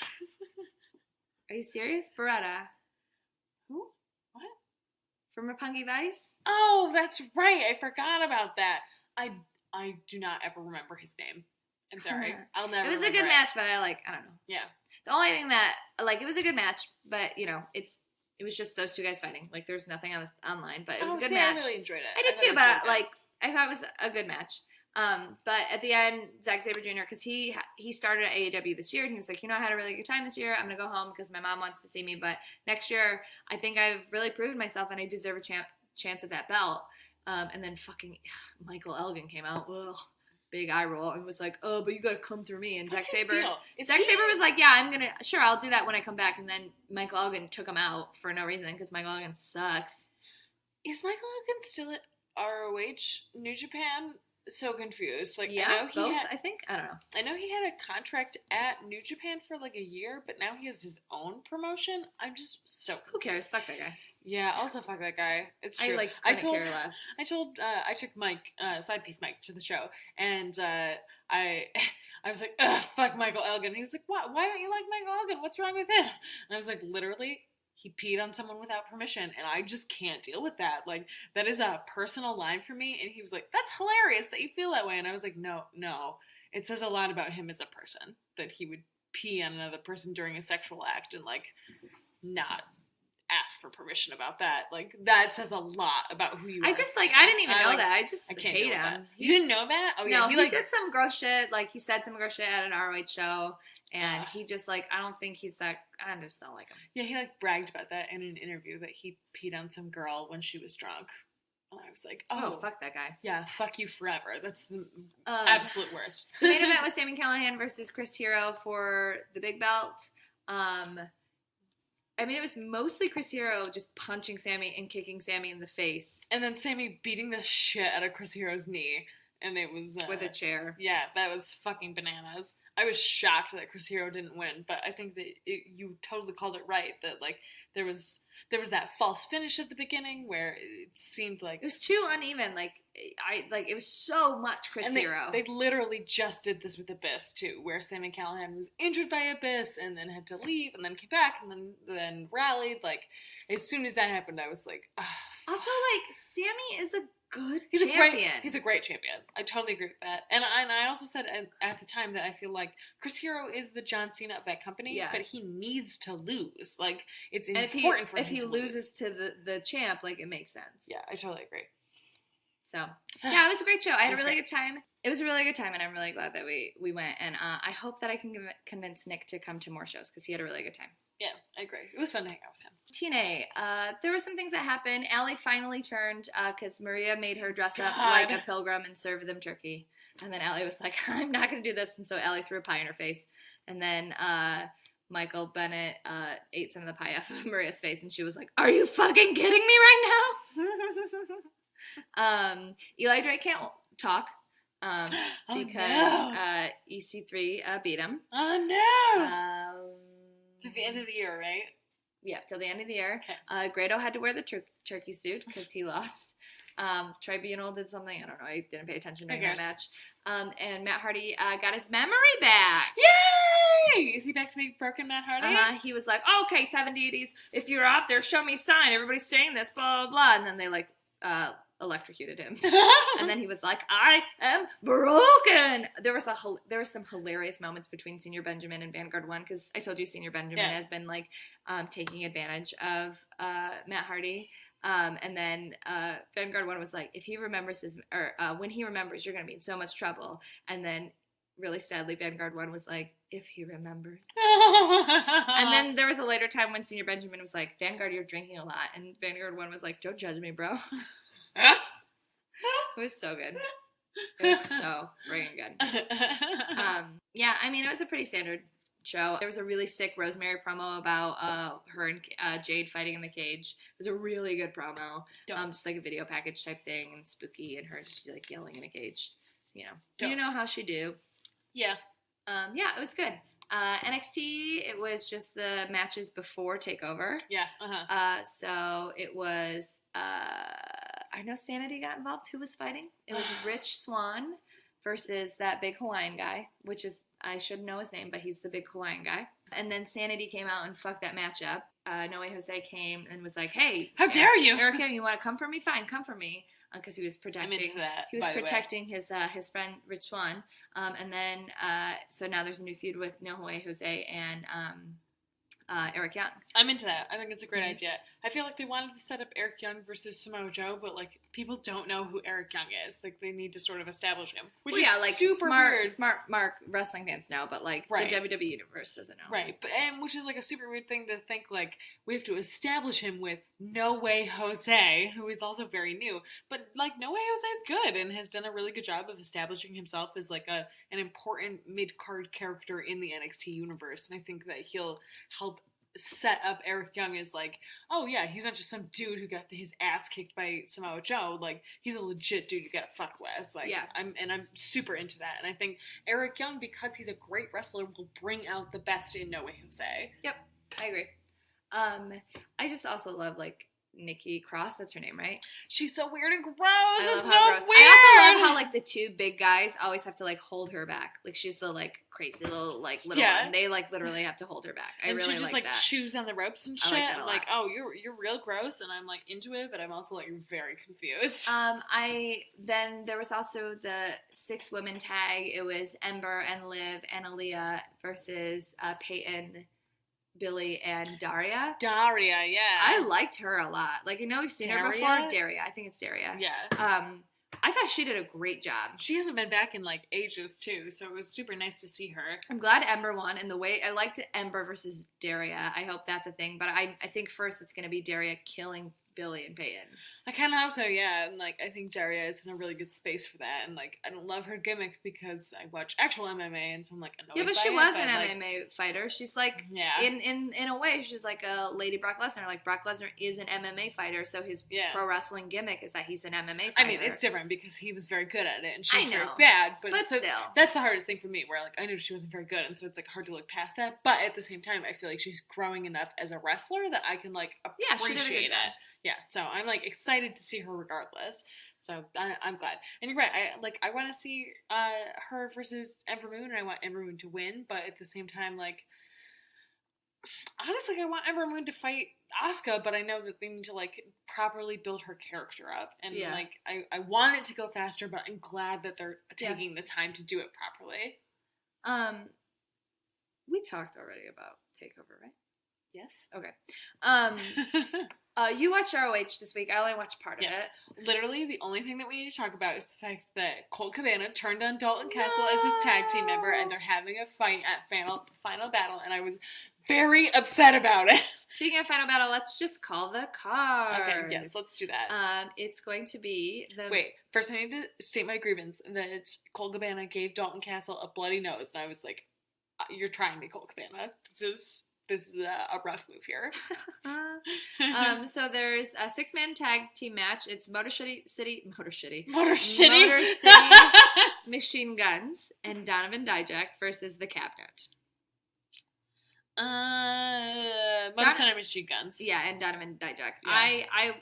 Are you serious? Beretta. Who? What? From Roppongi Vice? Oh, that's right. I forgot about that. I do not ever remember his name. I'm sorry. I'll never It was a good match, but I don't know. Yeah. The only thing that, like, it was a good match, but, you know, it was just those two guys fighting. Like, there was nothing online, but it was a good match. I really enjoyed it. I did too, but, like, I thought it was a good match. But at the end, Zack Sabre Jr., because he started at AEW this year, and he was like, you know, I had a really good time this year. I'm going to go home because my mom wants to see me. But next year, I think I've really proven myself, and I deserve a chance at that belt. And then fucking Michael Elgin came out. Ugh. Big eye roll and was like, oh, but you gotta come through me. And Zack Sabre was like, yeah, I'll do that when I come back. And then Michael Elgin took him out for no reason because Michael Elgin sucks. Is Michael Elgin still at ROH New Japan? So confused. Like, yeah, I know both, I think. I don't know. I know he had a contract at New Japan for like a year, but now he has his own promotion. I'm just so confused. Who cares? Fuck that guy. Yeah, also fuck that guy. It's true. I took Mike, side piece Mike, to the show, and I was like, ugh, fuck Michael Elgin. He was like, what? Why don't you like Michael Elgin? What's wrong with him? And I was like, literally, he peed on someone without permission, and I just can't deal with that. Like, that is a personal line for me. And he was like, that's hilarious that you feel that way. And I was like, no. It says a lot about him as a person that he would pee on another person during a sexual act and, like, not ask for permission about that. Like, that says a lot about who you are. I just, like, I didn't even know that. I just hate him. You didn't know that? Oh, yeah. No, he did some gross shit. Like, he said some gross shit at an ROH show, and he just, like, I don't think he's that, I just don't like him. Yeah, he, like, bragged about that in an interview, that he peed on some girl when she was drunk. And I was like, oh, fuck that guy. Yeah, fuck you forever. That's the absolute worst. The main event was Sami Callihan versus Chris Hero for the big belt. I mean, it was mostly Chris Hero just punching Sami and kicking Sami in the face. And then Sami beating the shit out of Chris Hero's knee. And it was... with a chair. Yeah, that was fucking bananas. I was shocked that Chris Hero didn't win, but I think that you totally called it right, that, like, there was that false finish at the beginning where it seemed like... It was too uneven, it was so much Chris Hero. They literally just did this with Abyss, too, where Sami Callihan was injured by Abyss and then had to leave and then came back and then rallied. Like, as soon as that happened, I was like, ah. Also, like, Sami is a good champion. He's a great champion. I totally agree with that. And I also said at the time that I feel like Chris Hero is the John Cena of that company, but he needs to lose. Like, it's important for him to lose. If he loses to the champ, like, it makes sense. Yeah, I totally agree. So, yeah, it was a great show. I had a really good time. It was a really good time, and I'm really glad that we went. And I hope that I can convince Nick to come to more shows because he had a really good time. Yeah, I agree. It was fun to hang out with him. TNA, there were some things that happened. Allie finally turned because Maria made her dress up like a pilgrim and serve them turkey. And then Allie was like, I'm not going to do this. And so Allie threw a pie in her face. And then Michael Bennett ate some of the pie off of Maria's face. And she was like, are you fucking kidding me right now? Eli Drake can't talk because EC3 beat him. Oh, no. To the end of the year, right? Yeah, till the end of the year. Okay. Grado had to wear the turkey suit because he lost. Tribunal did something. I don't know. I didn't pay attention during that match. And Matt Hardy got his memory back. Yay! Is he back to being broken Matt Hardy? He was like, okay, 780s, if you're out there, show me a sign. Everybody's saying this, blah, blah, blah. And then they, electrocuted him. And then he was like, I am broken. There were some hilarious moments between Senior Benjamin and Vanguard 1 because I told you Senior Benjamin has been taking advantage of Matt Hardy. And then Vanguard 1 was like, if he remembers when he remembers, you're going to be in so much trouble. And then really sadly, Vanguard 1 was like, if he remembers. And then there was a later time when Senior Benjamin was like, Vanguard, you're drinking a lot. And Vanguard 1 was like, don't judge me, bro. It was so good. It was so friggin' good. Yeah, I mean, it was a pretty standard show. There was a really sick Rosemary promo about her and Jade fighting in the cage. It was a really good promo. Just like a video package type thing and spooky and her just like yelling in a cage. You know. Do you know how she do? Yeah. Yeah, it was good. NXT, it was just the matches before TakeOver. Yeah. So it was I know Sanity got involved. Who was fighting? It was Rich Swann versus that big Hawaiian guy, which is, I should know his name, but he's the big Hawaiian guy. And then Sanity came out and fucked that match up. No Way Jose came and was like, hey. How dare you? Eric Young, you want to come for me? Fine, come for me. Because he was protecting. I'm into that, he was protecting his friend Rich Swann. And then, so now there's a new feud with No Way Jose and Eric Young. I'm into that. I think it's a great idea. I feel like they wanted to set up Eric Young versus Samoa Joe, but people don't know who Eric Young is. They need to sort of establish him, which is super weird. Smart wrestling fans know, but the WWE universe doesn't know. Right, and which is a super weird thing to think. We have to establish him with No Way Jose, who is also very new, but No Way Jose is good and has done a really good job of establishing himself as an important mid-card character in the NXT universe, and I think that he'll help set up Eric Young as oh yeah, he's not just some dude who got his ass kicked by Samoa Joe. He's a legit dude you gotta fuck with. I'm super into that, and I think Eric Young, because he's a great wrestler, will bring out the best in No Way Jose. Yep, I agree. I just also love Nikki Cross, that's her name, right? She's so weird and gross. It's so weird. I also love how the two big guys always have to hold her back. She's the crazy little little one. They literally have to hold her back. I and really she just that. Chews on the ropes and shit. I like that a lot. Oh, you're real gross, and I'm into it, but I'm also very confused. Then there was also the 6-women tag. It was Ember and Liv and Aaliyah versus Peyton, Billy, and Daria. Daria, yeah. I liked her a lot. I know we've seen her before. Daria. I think it's Daria. Yeah. I thought she did a great job. She hasn't been back in ages too, so it was super nice to see her. I'm glad Ember won, and the way I liked Ember versus Daria. I hope that's a thing, but I think first it's going to be Daria killing Billy and Peyton. I kind of hope so, yeah. And like, I think Daria is in a really good space for that. And like, I don't love her gimmick because I watch actual MMA, and so I'm like annoyed. Yeah, but she was an MMA fighter. She's like, yeah, in a way, she's like a lady Brock Lesnar. Like Brock Lesnar is an MMA fighter, so his pro wrestling gimmick is that he's an MMA fighter. I mean, it's different because he was very good at it, and she was very bad. But so still, that's the hardest thing for me. Where like, I knew she wasn't very good, and so it's like hard to look past that. But at the same time, I feel like she's growing enough as a wrestler that I can like appreciate it. Yeah, so I'm like excited to see her regardless. So I'm glad. And you're right. I want to see her versus Ember Moon, and I want Ember Moon to win. But at the same time, like, honestly, I want Ember Moon to fight Asuka, but I know that they need to like properly build her character up. And like, I want it to go faster, but I'm glad that they're taking the time to do it properly. We talked already about TakeOver, right? Yes. Okay. You watched ROH this week. I only watched part of it. Literally, the only thing that we need to talk about is the fact that Colt Cabana turned on Dalton Castle as his tag team member, and they're having a fight at Final Battle, and I was very upset about it. Speaking of Final Battle, let's just call the card. Okay, yes, let's do that. It's going to be the... Wait, first I need to state my grievance that Colt Cabana gave Dalton Castle a bloody nose, and I was like, you're trying me, Colt Cabana. This is a rough move here. So there's a 6-man tag team match. It's Motor City Machine Guns and Donovan Dijak versus the Cabinet. Motor City Machine Guns. Yeah, and Donovan Dijak. Yeah.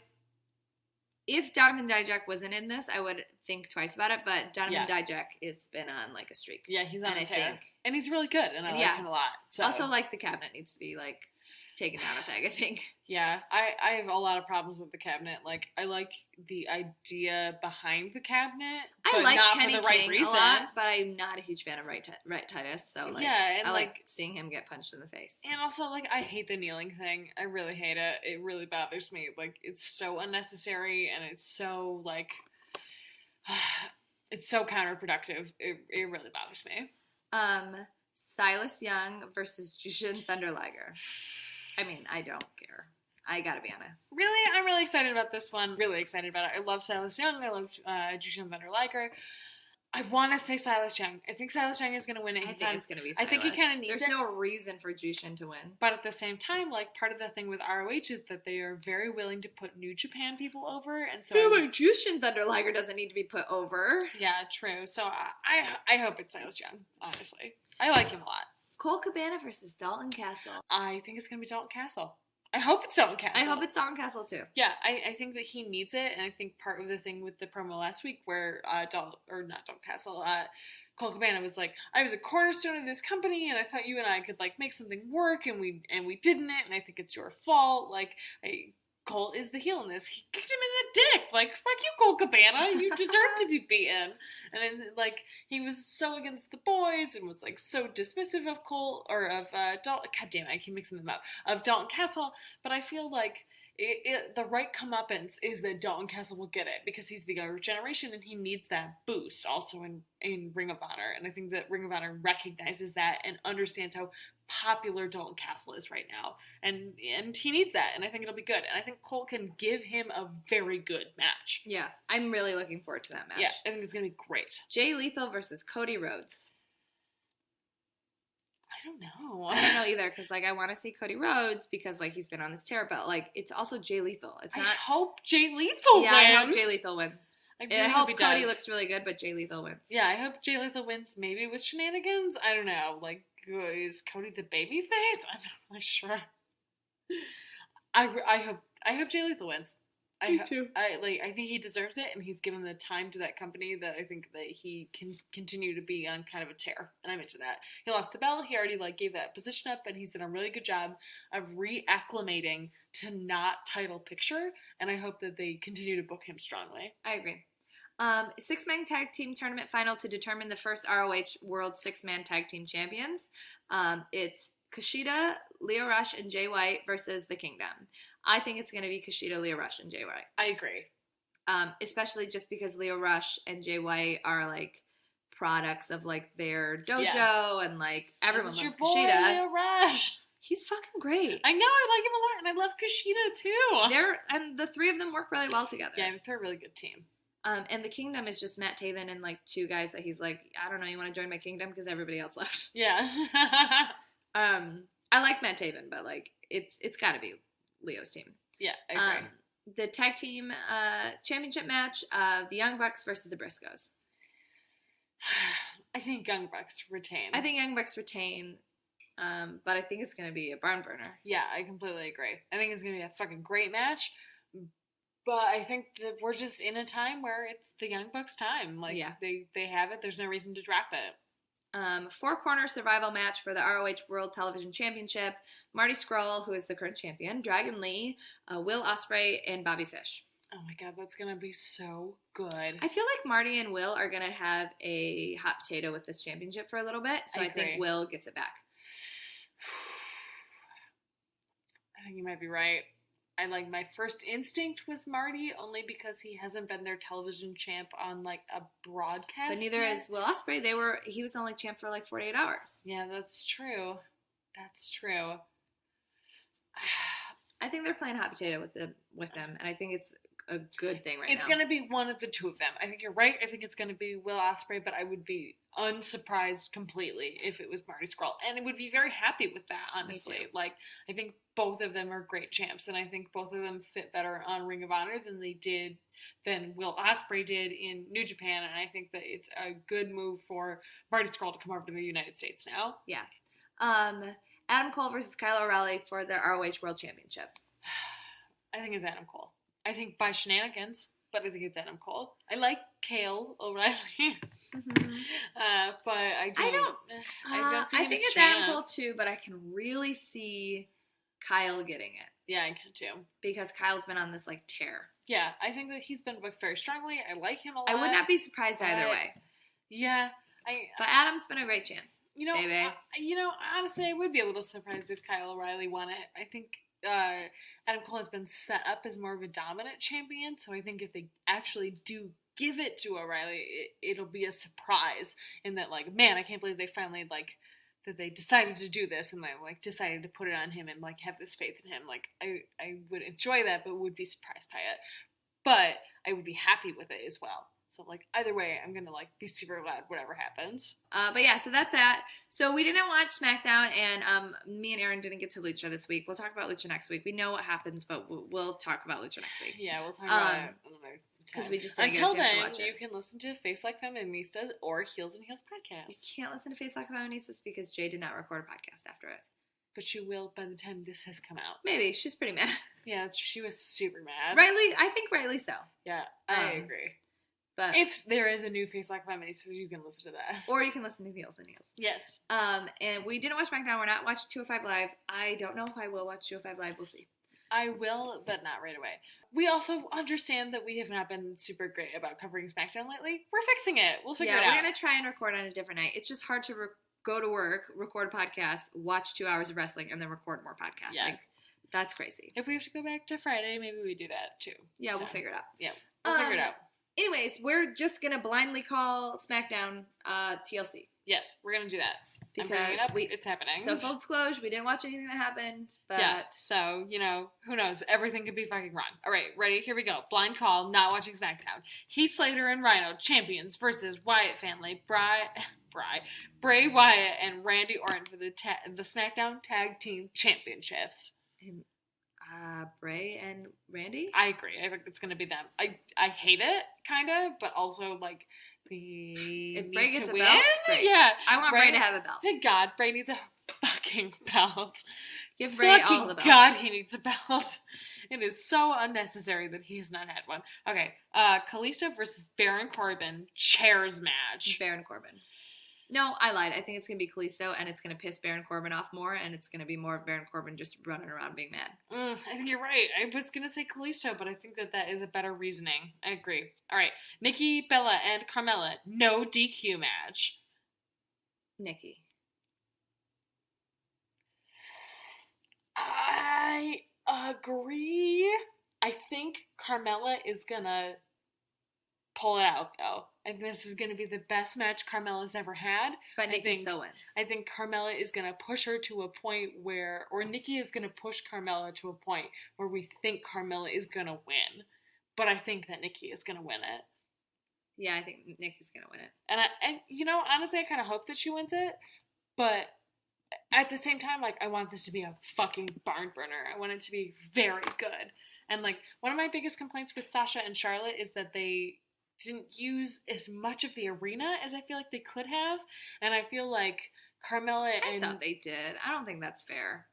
If Donovan Dijak wasn't in this, I would think twice about it, but Donovan Dijak has been on, like, a streak. Yeah, he's on a tear. And he's really good, and I like him a lot. So. Also, like, the Cabinet needs to be, like, taken down a peg, I think. Yeah, I have a lot of problems with the Cabinet. Like, I like the idea behind the Cabinet, but not Kenny for the right King reason. A lot, but I'm not a huge fan of Right Titus, so, like, and I like seeing him get punched in the face. And also, like, I hate the kneeling thing. I really hate it. It really bothers me. Like, it's so unnecessary, and it's so, like, it's so counterproductive. It really bothers me. Silas Young versus Jushin Thunder Liger. I mean, I don't care. I gotta be honest. Really? I'm really excited about this one. Really excited about it. I love Silas Young. I love Jushin Thunder Liger. I want to say Silas Young. I think Silas Young is going to win it. I think it's going to be Silas. I think he kind of needs There's no reason for Jushin to win. But at the same time, like, part of the thing with ROH is that they are very willing to put New Japan people over. And so but Jushin Thunder Liger doesn't need to be put over. Yeah, true. So I hope it's Silas Young, honestly. I like him a lot. Colt Cabana versus Dalton Castle. I think it's going to be Dalton Castle. I hope it's Dalton Castle. I hope it's Dalton Castle, too. Yeah, I think that he needs it, and I think part of the thing with the promo last week where Dalton Castle, Colt Cabana was like, I was a cornerstone of this company, and I thought you and I could, like, make something work, and we didn't it, and I think it's your fault. Like, Colt is the heel in this. He kicked him in the dick. Like, fuck you, Colt Cabana. You deserve to be beaten. And then, like, he was so against the boys and was, like, so dismissive of Colt, or of Dalton. God damn it, I keep mixing them up. Of Dalton Castle. But I feel like the right comeuppance is that Dalton Castle will get it because he's the younger generation and he needs that boost also in Ring of Honor. And I think that Ring of Honor recognizes that and understands how popular Dalton Castle is right now. And he needs that, and I think it'll be good. And I think Colt can give him a very good match. Yeah, I'm really looking forward to that match. Yeah, I think it's going to be great. Jay Lethal versus Cody Rhodes. I don't know. I don't know either, because, like, I want to say Cody Rhodes because, like, he's been on this tear, but, like, it's also Jay Lethal. It's not. I hope Jay Lethal wins. Yeah, I hope Jay Lethal wins. I hope Cody looks really good, but Jay Lethal wins. Yeah, I hope Jay Lethal wins, maybe with shenanigans. I don't know. Like, is Cody the baby face? I'm not really sure. I hope Jay Lethal wins. Me too. I think he deserves it, and he's given the time to that company that I think that he can continue to be on kind of a tear, and I'm into that. He lost the belt. He already, like, gave that position up, and he's done a really good job of reacclimating to not title picture, and I hope that they continue to book him strongly. I agree. 6-man tag team tournament final to determine the first ROH World 6-man tag team champions. It's Kushida, Lio Rush, and Jay White versus The Kingdom. I think it's going to be Kushida, Lio Rush, and Jay White. I agree. Especially just because Lio Rush and Jay White are, like, products of, like, their dojo, and, like, everyone loves Kushida. Lio Rush. He's fucking great. I know, I like him a lot, and I love Kushida too. And the three of them work really well together. Yeah, they're a really good team. And the Kingdom is just Matt Taven and, like, two guys that he's like, I don't know, you want to join my kingdom? Because everybody else left. Yeah. I like Matt Taven, but, like, it's got to be Leo's team. Yeah, I agree. The tag team championship match, the Young Bucks versus the Briscoes. I think Young Bucks retain. But I think it's going to be a barn burner. Yeah, I completely agree. I think it's going to be a fucking great match. But I think that we're just in a time where it's the Young Bucks' time. Like, they have it. There's no reason to drop it. 4-corner survival match for the ROH World Television Championship. Marty Scurll, who is the current champion, Dragon Lee, Will Ospreay, and Bobby Fish. Oh my god, that's going to be so good. I feel like Marty and Will are going to have a hot potato with this championship for a little bit. So I think Will gets it back. I think you might be right. My first instinct was Marty, only because he hasn't been their television champ on, like, a broadcast But neither yet. is Will Ospreay. He was only champ for, like, 48 hours. Yeah, that's true. That's true. I think they're playing hot potato with them, and I think it's a good thing now. It's going to be one of the two of them. I think you're right. I think it's going to be Will Ospreay, but I would be unsurprised completely if it was Marty Scurll. And I would be very happy with that, honestly. Like, I think both of them are great champs, and I think both of them fit better on Ring of Honor than Will Ospreay did in New Japan, and I think that it's a good move for Marty Scurll to come over to the United States now. Yeah. Adam Cole versus Kyle O'Reilly for the ROH World Championship. I think it's Adam Cole. I think by shenanigans, but I think it's Adam Cole. I like Kale O'Reilly, but I don't see him. I think it's Adam Cole too, but I can really see Kyle getting it. Yeah, I can too. Because Kyle's been on this, like, tear. Yeah, I think that he's been booked very strongly. I like him a lot. I would not be surprised either way. Yeah. But Adam's been a great champ. Honestly, I would be a little surprised if Kyle O'Reilly won it. I think Adam Cole has been set up as more of a dominant champion, so I think if they actually do give it to O'Reilly, it'll be a surprise in that, like, man, I can't believe they finally, like, that they decided to do this and they, like, decided to put it on him and, like, have this faith in him. Like, I would enjoy that, but would be surprised by it. But I would be happy with it as well. So, like, either way, I'm going to, like, be super glad whatever happens. But yeah, so that's that. So we didn't watch SmackDown, and me and Erin didn't get to Lucha this week. We'll talk about Lucha next week. We know what happens, but we'll talk about Lucha next week. Yeah, we'll talk about it another because we just didn't Until get a chance then, to watch it. you can listen to Face Like Feministas or Heels and Heels podcast. You can't listen to Face Like Feministas because Jay did not record a podcast after it. But she will by the time this has come out. Maybe. She's pretty mad. Yeah, she was super mad. I think rightly so. Yeah, I agree. But if there is a new Face Like Feministas, you can listen to that. Or you can listen to Heels and Heels. Yes. And we didn't watch SmackDown. We're not watching 205 Live. I don't know if I will watch 205 Live. We'll see. I will, but not right away. We also understand that we have not been super great about covering SmackDown lately. We're fixing it. We'll figure it out. Yeah, we're going to try and record on a different night. It's just hard to go to work, record a podcast, watch 2 hours of wrestling, and then record more podcasts. Yeah. Like, that's crazy. If we have to go back to Friday, maybe we do that too. Yeah, we'll figure it out. Yeah, we'll figure it out. Anyways, we're just going to blindly call SmackDown TLC. Yes, we're going to do that. Because I'm bringing it up. It's happening. So, full disclosure, we didn't watch anything that happened, but... Yeah, so, who knows? Everything could be fucking wrong. All right, ready? Here we go. Blind call, not watching SmackDown. Heath Slater and Rhino, champions, versus Wyatt family, Bray Wyatt and Randy Orton for the SmackDown Tag Team Championships. Bray and Randy? I agree. I think it's going to be them. I hate it, kind of, but also, like... If Bray gets a win, belt, great. Yeah. I want Bray to have a belt. Thank God, Bray needs a fucking belt. Give Bray all the belts. God, he needs a belt. It is so unnecessary that he has not had one. Okay, Kalisto versus Baron Corbin, chairs match. Baron Corbin. No, I lied. I think it's going to be Kalisto, and it's going to piss Baron Corbin off more, and it's going to be more of Baron Corbin just running around being mad. I think you're right. I was going to say Kalisto, but I think that is a better reasoning. I agree. All right. Nikki Bella and Carmella, no DQ match. Nikki. I agree. I think Carmella is going to pull it out, though. I think this is going to be the best match Carmella's ever had. But Nikki still wins. I think Carmella is going to push her to a point where, or Nikki is going to push Carmella to a point where we think Carmella is going to win. But I think that Nikki is going to win it. Yeah, I think Nikki's going to win it. And honestly, I kind of hope that she wins it. But at the same time, like, I want this to be a fucking barn burner. I want it to be very good. And, like, one of my biggest complaints with Sasha and Charlotte is that they didn't use as much of the arena as I feel like they could have, and I feel like Carmella and... I thought they did. I don't think that's fair.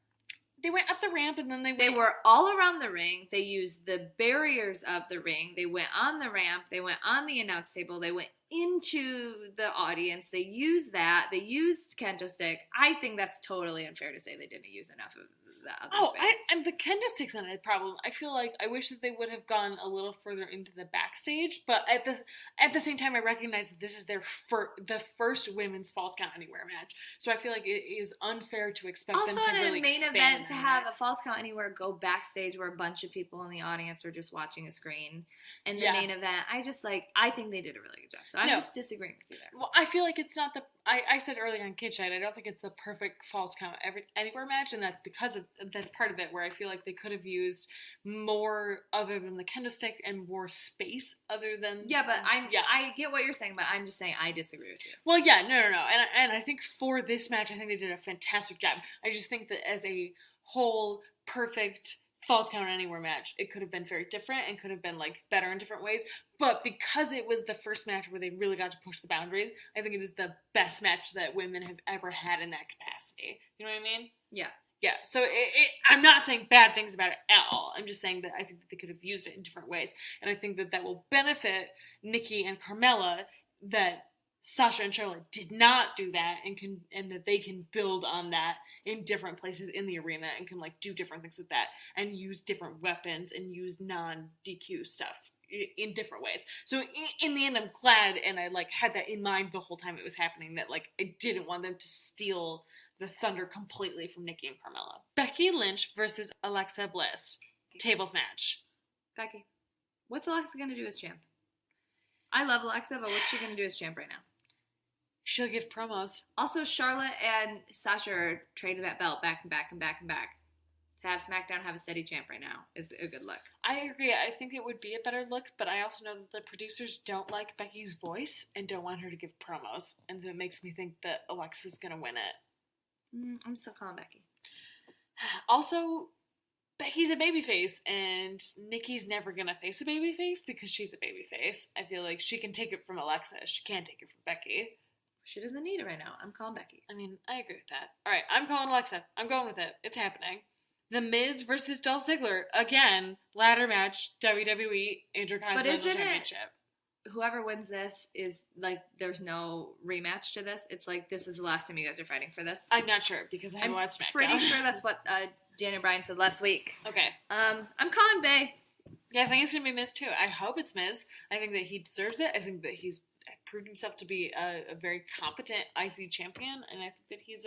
They went up the ramp and then they were all around the ring. They used the barriers of the ring. They went on the ramp. They went on the announce table. They went into the audience. They used that. They used Kendo Stick. I think that's totally unfair to say they didn't use enough of the other space. and the kendo stick's not a problem. I feel like I wish that they would have gone a little further into the backstage, but at the same time, I recognize that this is the first women's Falls Count Anywhere match, so I feel like it is unfair to expect them to really expand. Also, in a main event, to have a Falls Count Anywhere go backstage where a bunch of people in the audience are just watching a screen, and the main event, I think they did a really good job. So I'm just disagreeing with you there. Well, I feel like it's not I said earlier on Kid Shite, I don't think it's the perfect Falls Count Anywhere match, and that's because that's part of it, where I feel like they could have used more other than the kendo stick and more space other than... Yeah, but I get what you're saying, but I'm just saying I disagree with you. Well, yeah, no. And I think for this match, I think they did a fantastic job. I just think that as a whole perfect Falls Count Anywhere match, it could have been very different and could have been, like, better in different ways. But because it was the first match where they really got to push the boundaries, I think it is the best match that women have ever had in that capacity. You know what I mean? Yeah. Yeah, so I'm not saying bad things about it at all. I'm just saying that I think that they could have used it in different ways. And I think that will benefit Nikki and Carmella, that Sasha and Charlotte did not do that, and that they can build on that in different places in the arena and can, like, do different things with that and use different weapons and use non-DQ stuff in different ways. So in the end, I'm glad, and I, like, had that in mind the whole time it was happening, that, like, I didn't want them to steal the thunder completely from Nikki and Carmella. Becky Lynch versus Alexa Bliss. Tables match. Becky. What's Alexa going to do as champ? I love Alexa, but what's she going to do as champ right now? She'll give promos. Also, Charlotte and Sasha are trading that belt back and back and back and back. To have SmackDown have a steady champ right now is a good look. I agree. I think it would be a better look, but I also know that the producers don't like Becky's voice and don't want her to give promos. And so it makes me think that Alexa's going to win it. I'm still calling Becky. Also, Becky's a babyface, and Nikki's never going to face a babyface because she's a babyface. I feel like she can take it from Alexa. She can't take it from Becky. She doesn't need it right now. I'm calling Becky. I mean, I agree with that. All right, I'm calling Alexa. I'm going with it. It's happening. The Miz versus Dolph Ziggler. Again, ladder match, WWE Intercontinental Championship. Whoever wins this is, like, there's no rematch to this. It's like, this is the last time you guys are fighting for this. I'm not sure, because I haven't watched SmackDown. I'm pretty sure that's what Daniel Bryan said last week. Okay. I'm calling Bay. Yeah, I think it's going to be Miz, too. I hope it's Miz. I think that he deserves it. I think that he's proved himself to be a very competent IC champion, and I think that he's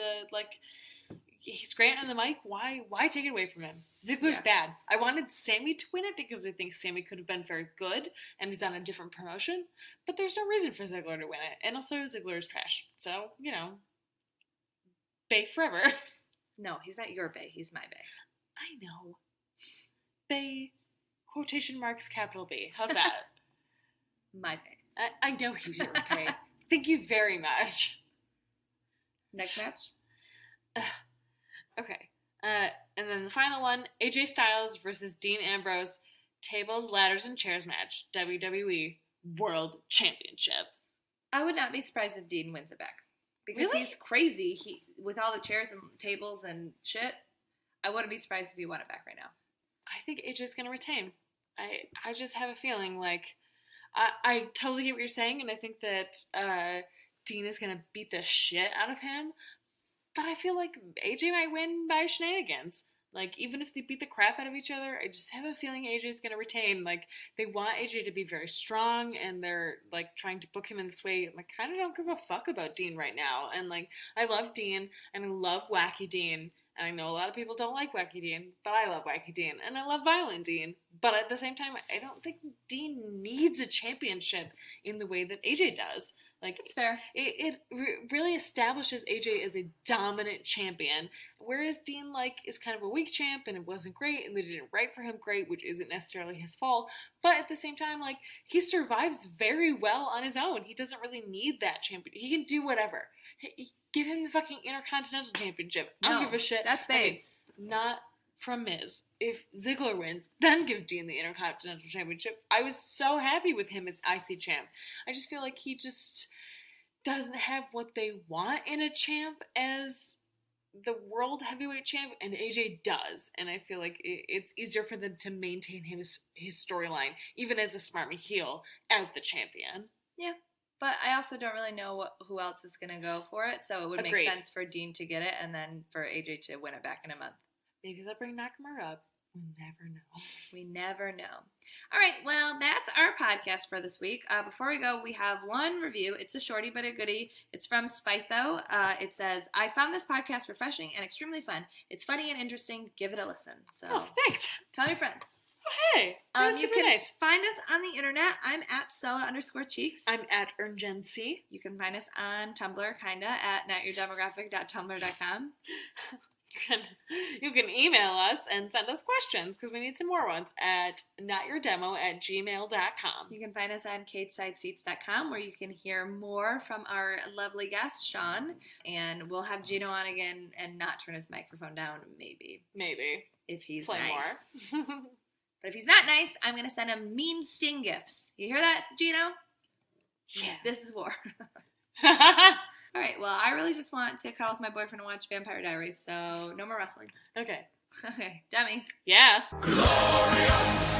he's great on the mic. Why take it away from him? Ziggler's bad. I wanted Sammy to win it because I think Sammy could have been very good, and he's on a different promotion, but there's no reason for Ziggler to win it, and also Ziggler is trash. So, you know, Bay forever. No, he's not your Bay. He's my Bay. I know. Bay, quotation marks, capital B. How's that? My Bay. I know he's your Bay. Thank you very much. Next match? Okay. And then the final one, AJ Styles versus Dean Ambrose, tables, ladders, and chairs match, WWE World Championship. I would not be surprised if Dean wins it back. Because he's crazy. With all the chairs and tables and shit, I wouldn't be surprised if he won it back right now. I think AJ's going to retain. I just have a feeling, like, I totally get what you're saying, and I think that Dean is going to beat the shit out of him. But I feel like AJ might win by shenanigans. Like, even if they beat the crap out of each other, I just have a feeling AJ's going to retain. Like, they want AJ to be very strong, and they're, like, trying to book him in this way. I kind of don't give a fuck about Dean right now. And, like, I love Dean, and I love Wacky Dean. And I know a lot of people don't like Wacky Dean, but I love Wacky Dean. And I love Violent Dean. But at the same time, I don't think Dean needs a championship in the way that AJ does. Like, it's fair. It really establishes AJ as a dominant champion, whereas Dean, like, is kind of a weak champ, and it wasn't great, and they didn't write for him great, which isn't necessarily his fault. But at the same time, like, he survives very well on his own. He doesn't really need that champion. He can do whatever. Give him the fucking Intercontinental Championship. I don't give a shit. That's base. I mean, not from Miz. If Ziggler wins, then give Dean the Intercontinental Championship. I was so happy with him as IC champ. I just feel like he just doesn't have what they want in a champ as the World Heavyweight Champ, and AJ does. And I feel like it's easier for them to maintain his storyline, even as a smarmy heel, as the champion. Yeah. But I also don't really know who else is going to go for it, so it would make sense for Dean to get it and then for AJ to win it back in a month. Maybe they'll bring Nakamura up. We never know. We never know. All right, well, that's our podcast for this week. Before we go, we have one review. It's a shorty but a goodie. It's from Spite, though. It says, I found this podcast refreshing and extremely fun. It's funny and interesting. Give it a listen. So, thanks. Tell your friends. Oh, hey. That's You super can nice. find us on the internet. I'm at Stella_Cheeks. I'm at EarnGenC. You can find us on Tumblr, kinda, at notyourdemographic.tumblr.com. You can email us and send us questions, because we need some more ones, at notyourdemo@gmail.com. You can find us on Cagseside Seats.com, where you can hear more from our lovely guest, Sean. And we'll have Gino on again and not turn his microphone down, maybe. Maybe. If he's Play nice. more. But if he's not nice, I'm going to send him mean sting gifts. You hear that, Gino? Yeah. This is war. All right, well, I really just want to cuddle with my boyfriend and watch Vampire Diaries, so no more wrestling. Okay. Okay, dummies. Yeah. Glorious.